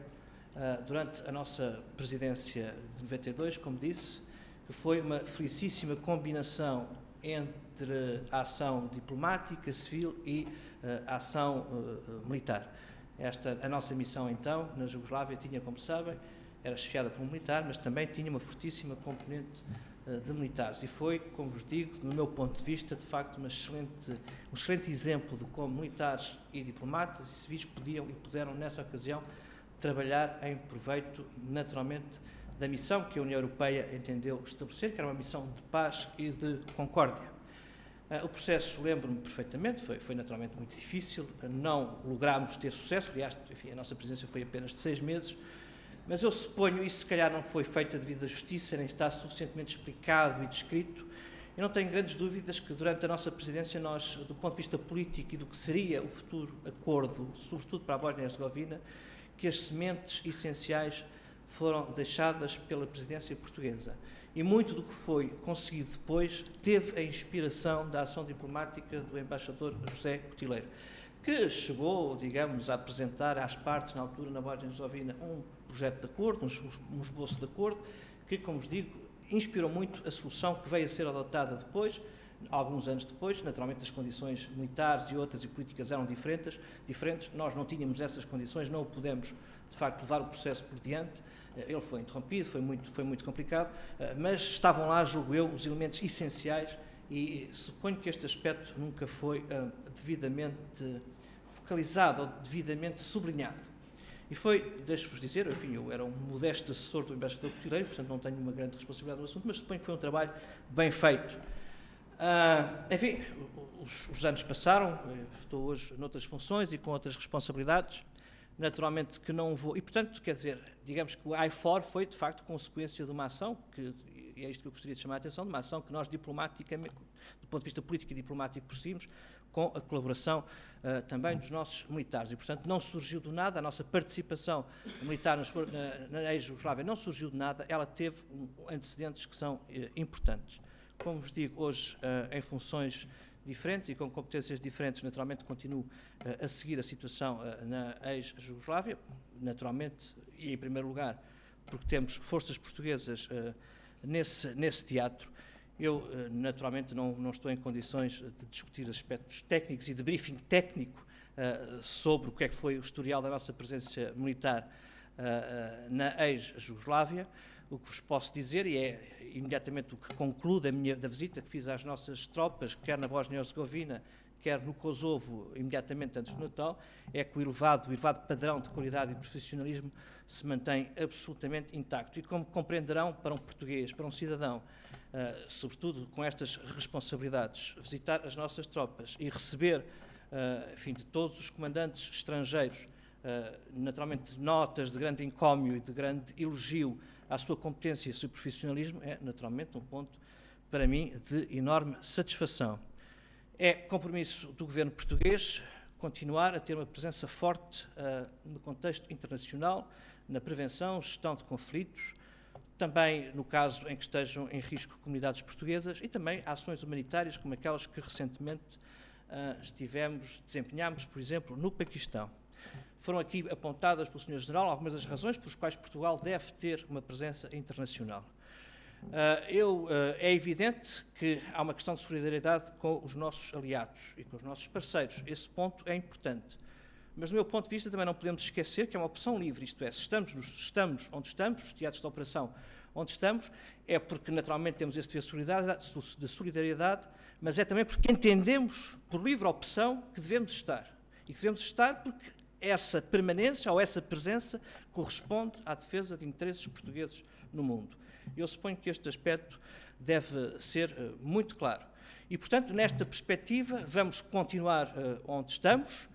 durante a nossa presidência de 92, como disse, que foi uma felicíssima combinação entre a ação diplomática, civil e a ação militar. A nossa missão, então, na Jugoslávia, tinha, como sabem, era chefiada por um militar, mas também tinha uma fortíssima componente de militares. E foi, como vos digo, no meu ponto de vista, de facto, um excelente exemplo de como militares e diplomatas e civis podiam e puderam, nessa ocasião, trabalhar em proveito, naturalmente, da missão que a União Europeia entendeu estabelecer, que era uma missão de paz e de concórdia. O processo, lembro-me perfeitamente, foi naturalmente muito difícil, não lográmos ter sucesso, aliás, enfim, a nossa presença foi apenas de 6 meses, mas eu suponho, isso se calhar não foi feito devido à justiça, nem está suficientemente explicado e descrito. Eu não tenho grandes dúvidas que durante a nossa presidência nós, do ponto de vista político e do que seria o futuro acordo, sobretudo para a Bósnia-Herzegovina, que as sementes essenciais foram deixadas pela presidência portuguesa. E muito do que foi conseguido depois teve a inspiração da ação diplomática do embaixador José Cotileiro, que chegou, digamos, a apresentar às partes, na altura, na Bósnia-Herzegovina, um projeto de acordo, um esboço de acordo, que, como vos digo, inspirou muito a solução que veio a ser adotada depois, alguns anos depois. Naturalmente as condições militares e outras e políticas eram diferentes, nós não tínhamos essas condições, não o pudemos, de facto, levar o processo por diante, ele foi interrompido, foi muito complicado, mas estavam lá, julgo eu, os elementos essenciais e suponho que este aspecto nunca foi devidamente focalizado ou devidamente sublinhado. E foi, deixo-vos dizer, enfim, eu era um modesto assessor do embaixador Cotileiro, portanto não tenho uma grande responsabilidade no assunto, mas suponho que foi um trabalho bem feito. Enfim, os anos passaram, estou hoje noutras funções e com outras responsabilidades, naturalmente que não vou, e portanto, quer dizer, digamos que o IFOR foi de facto consequência de uma ação, e é isto que eu gostaria de chamar a atenção, de uma ação que nós diplomaticamente, do ponto de vista político e diplomático, prosseguimos, com a colaboração também dos nossos militares, e portanto não surgiu do nada, a nossa participação militar na ex-Jugoslávia não surgiu de nada, ela teve antecedentes que são importantes. Como vos digo, hoje, em funções diferentes e com competências diferentes, naturalmente continuo a seguir a situação na ex-Jugoslávia, naturalmente, e em primeiro lugar, porque temos forças portuguesas nesse teatro. Eu, naturalmente, não estou em condições de discutir aspectos técnicos e de briefing técnico sobre o que é que foi o historial da nossa presença militar na ex-Jugoslávia. O que vos posso dizer, e é imediatamente o que concluo da visita que fiz às nossas tropas, quer na Bósnia-Herzegovina, quer no Kosovo, imediatamente antes do Natal, é que o elevado padrão de qualidade e profissionalismo se mantém absolutamente intacto. E como compreenderão, para um português, para um cidadão, sobretudo com estas responsabilidades, visitar as nossas tropas e receber, enfim, de todos os comandantes estrangeiros, naturalmente notas de grande encómio e de grande elogio à sua competência e ao seu profissionalismo, é naturalmente um ponto, para mim, de enorme satisfação. É compromisso do governo português continuar a ter uma presença forte no contexto internacional, na prevenção, gestão de conflitos, também no caso em que estejam em risco comunidades portuguesas e também ações humanitárias como aquelas que recentemente desempenhámos, por exemplo, no Paquistão. Foram aqui apontadas pelo Sr. General algumas das razões pelas quais Portugal deve ter uma presença internacional. É evidente que há uma questão de solidariedade com os nossos aliados e com os nossos parceiros. Esse ponto é importante. Mas, do meu ponto de vista, também não podemos esquecer que é uma opção livre, isto é, se estamos onde estamos, os teatros de operação onde estamos, é porque naturalmente temos esse dever de solidariedade, mas é também porque entendemos, por livre opção, que devemos estar. E que devemos estar porque essa permanência ou essa presença corresponde à defesa de interesses portugueses no mundo. Eu suponho que este aspecto deve ser muito claro. E, portanto, nesta perspectiva, vamos continuar onde estamos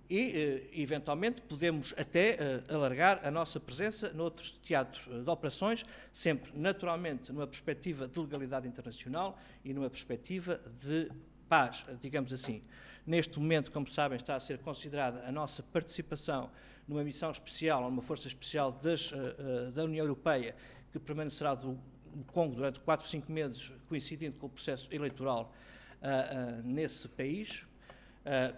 e, eventualmente, podemos até alargar a nossa presença noutros teatros de operações, sempre, naturalmente, numa perspectiva de legalidade internacional e numa perspectiva de paz, digamos assim. Neste momento, como sabem, está a ser considerada a nossa participação numa missão especial, ou numa força especial da União Europeia, que permanecerá no Congo durante 4 ou 5 meses, coincidindo com o processo eleitoral nesse país.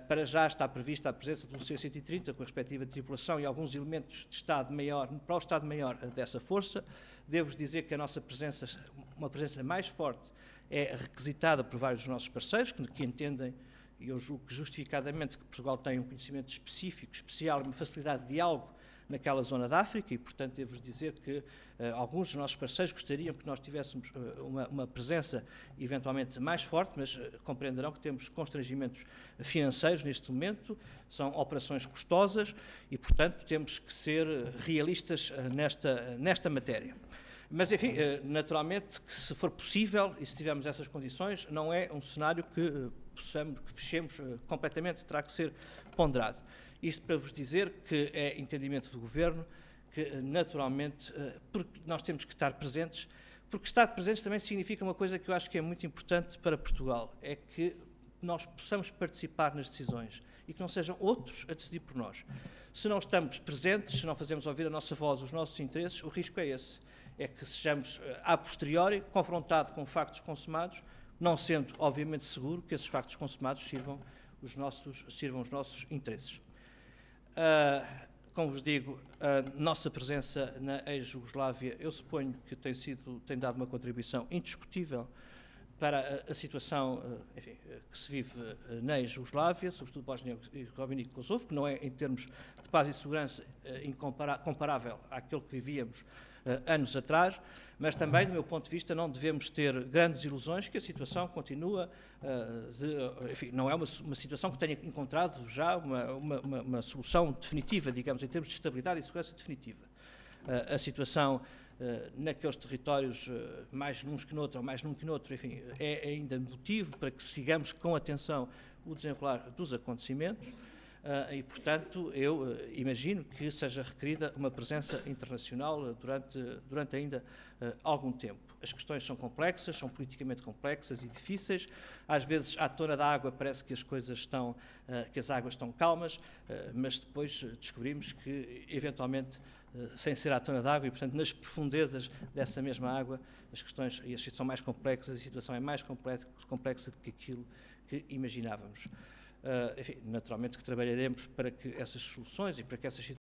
Para já está prevista a presença do C-130, com a respectiva tripulação e alguns elementos de Estado-Maior, para o Estado-Maior dessa força. Devo-vos dizer que a nossa presença, uma presença mais forte, é requisitada por vários dos nossos parceiros, que entendem, e eu julgo que justificadamente, que Portugal tem um conhecimento específico, especial, uma facilidade de diálogo naquela zona da África e, portanto, devo-vos dizer que alguns dos nossos parceiros gostariam que nós tivéssemos uma presença eventualmente mais forte, mas compreenderão que temos constrangimentos financeiros neste momento, são operações custosas e, portanto, temos que ser realistas nesta matéria. Mas, enfim, naturalmente, que se for possível e se tivermos essas condições, não é um cenário que fechemos completamente, terá que ser ponderado. Isto para vos dizer que é entendimento do Governo, que naturalmente, porque nós temos que estar presentes, porque estar presentes também significa uma coisa que eu acho que é muito importante para Portugal, é que nós possamos participar nas decisões e que não sejam outros a decidir por nós. Se não estamos presentes, se não fazemos ouvir a nossa voz, os nossos interesses, o risco é esse, é que sejamos a posteriori confrontados com factos consumados, não sendo obviamente seguro que esses factos consumados sirvam os nossos interesses. Como vos digo, a nossa presença na ex-Jugoslávia, eu suponho que tem dado uma contribuição indiscutível para a situação enfim, que se vive na ex-Jugoslávia, sobretudo Bósnia-Herzegovina e Kosovo, que não é, em termos de paz e segurança, comparável àquilo que vivíamos anos atrás, mas também, do meu ponto de vista, não devemos ter grandes ilusões que a situação continua, enfim, não é uma situação que tenha encontrado já uma solução definitiva, digamos, em termos de estabilidade e segurança definitiva. A situação naqueles territórios, mais uns que noutro, ou mais num que noutro, enfim, é ainda motivo para que sigamos com atenção o desenrolar dos acontecimentos. E, portanto, eu imagino que seja requerida uma presença internacional durante ainda algum tempo. As questões são complexas, são politicamente complexas e difíceis. Às vezes, à tona da água, parece que que as águas estão calmas, mas depois descobrimos que, eventualmente, sem ser à tona da água, e, portanto, nas profundezas dessa mesma água, as questões são mais complexas, a situação é mais complexa do que aquilo que imaginávamos. Enfim, naturalmente que trabalharemos para que essas soluções e para que essas